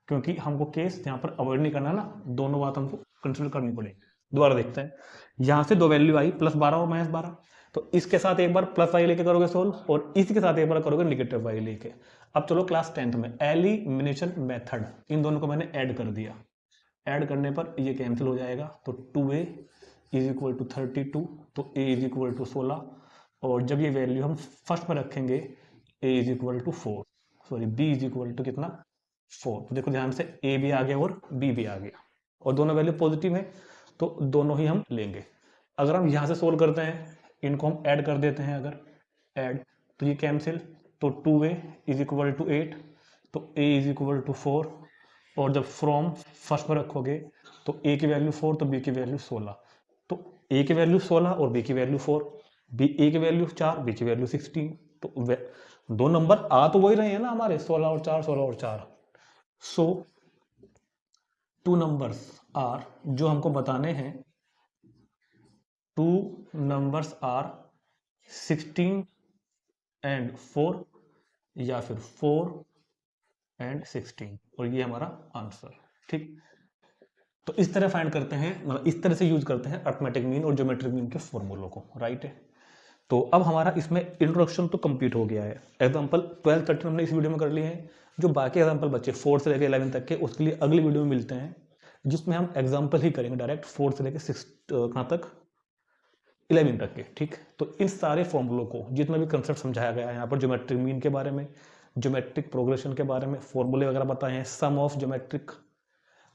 क्योंकि हमको केस यहाँ पर अवॉइड नहीं करना ना, दोनों बात हमको कंसिडर करनी पड़ेगी। दोबारा देखते हैं, यहां से दो वैल्यू आई प्लस 12 और माइनस 12, तो इसके साथ एक बार प्लस वाई लेके करोगे सोल्व, और इसी के साथ एक बार करोगे निगेटिव वाई लेके। अब चलो क्लास 10th में एलिमिनेशन मेथड, इन दोनों को मैंने ऐड कर दिया, ऐड करने पर ये कैंसिल हो जाएगा, तो 2a इज इक्वल टू 32, तो a इज इक्वल टू 16, और जब ये वैल्यू हम फर्स्ट में रखेंगे a is equal to 4, sorry b is equal to कितना 4। तो देखो ध्यान से a भी आ गया और b भी आ गया, और दोनों वैल्यू पॉजिटिव है, तो दोनों ही हम लेंगे। अगर हम यहाँ से सोल्व करते हैं, इनको हम ऐड कर देते हैं, अगर ऐड तो ये कैंसिल, तो 2a इज इक्वल टू 8, तो a इज इक्वल टू 4, और जब फ्रॉम फर्स्ट में रखोगे तो a की वैल्यू 4 तो b की वैल्यू 16, तो a की वैल्यू 16 और b की वैल्यू 4, a की वैल्यू 4, b की वैल्यू 16, तो दो नंबर आ तो वही रहे हैं ना हमारे, 16 और 4, 16 और 4। सो टू नंबर्स आर, जो हमको बताने हैं, टू नंबर्स आर 16 एंड 4 या फिर 4 एंड 16, और ये हमारा आंसर। ठीक, तो इस तरह फाइंड करते हैं, मतलब इस तरह से यूज करते हैं अर्थमेटिक मीन और ज्योमेट्रिक मीन के फॉर्मूलों को, राइट है। तो अब हमारा इसमें इंट्रोडक्शन तो कंप्लीट हो गया है। एग्जांपल 12 13 हमने इस वीडियो में कर लिए हैं। जो बाकी एग्जांपल बच्चे 4 से लेकर 11 तक के, उसके लिए अगली वीडियो में मिलते हैं, जिसमें हम एग्जांपल ही करेंगे डायरेक्ट 4 से लेकर 6 कहाँ तक, 11 तक के। ठीक, तो इन सारे फॉर्मूलों को, जितना भी कंसेप्ट समझाया गया है यहाँ पर, ज्योमेट्रिक मीन के बारे में, ज्योमेट्रिक प्रोग्रेशन के बारे में, फॉर्मूले वगैरह बताए हैं, sum of geometric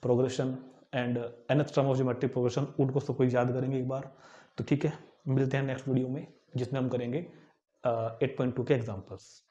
progression and nth sum of geometric progression, उनको सबको याद करेंगे एक बार। तो ठीक है, मिलते हैं नेक्स्ट वीडियो में, जिसमें हम करेंगे 8.2 के एग्जांपल्स।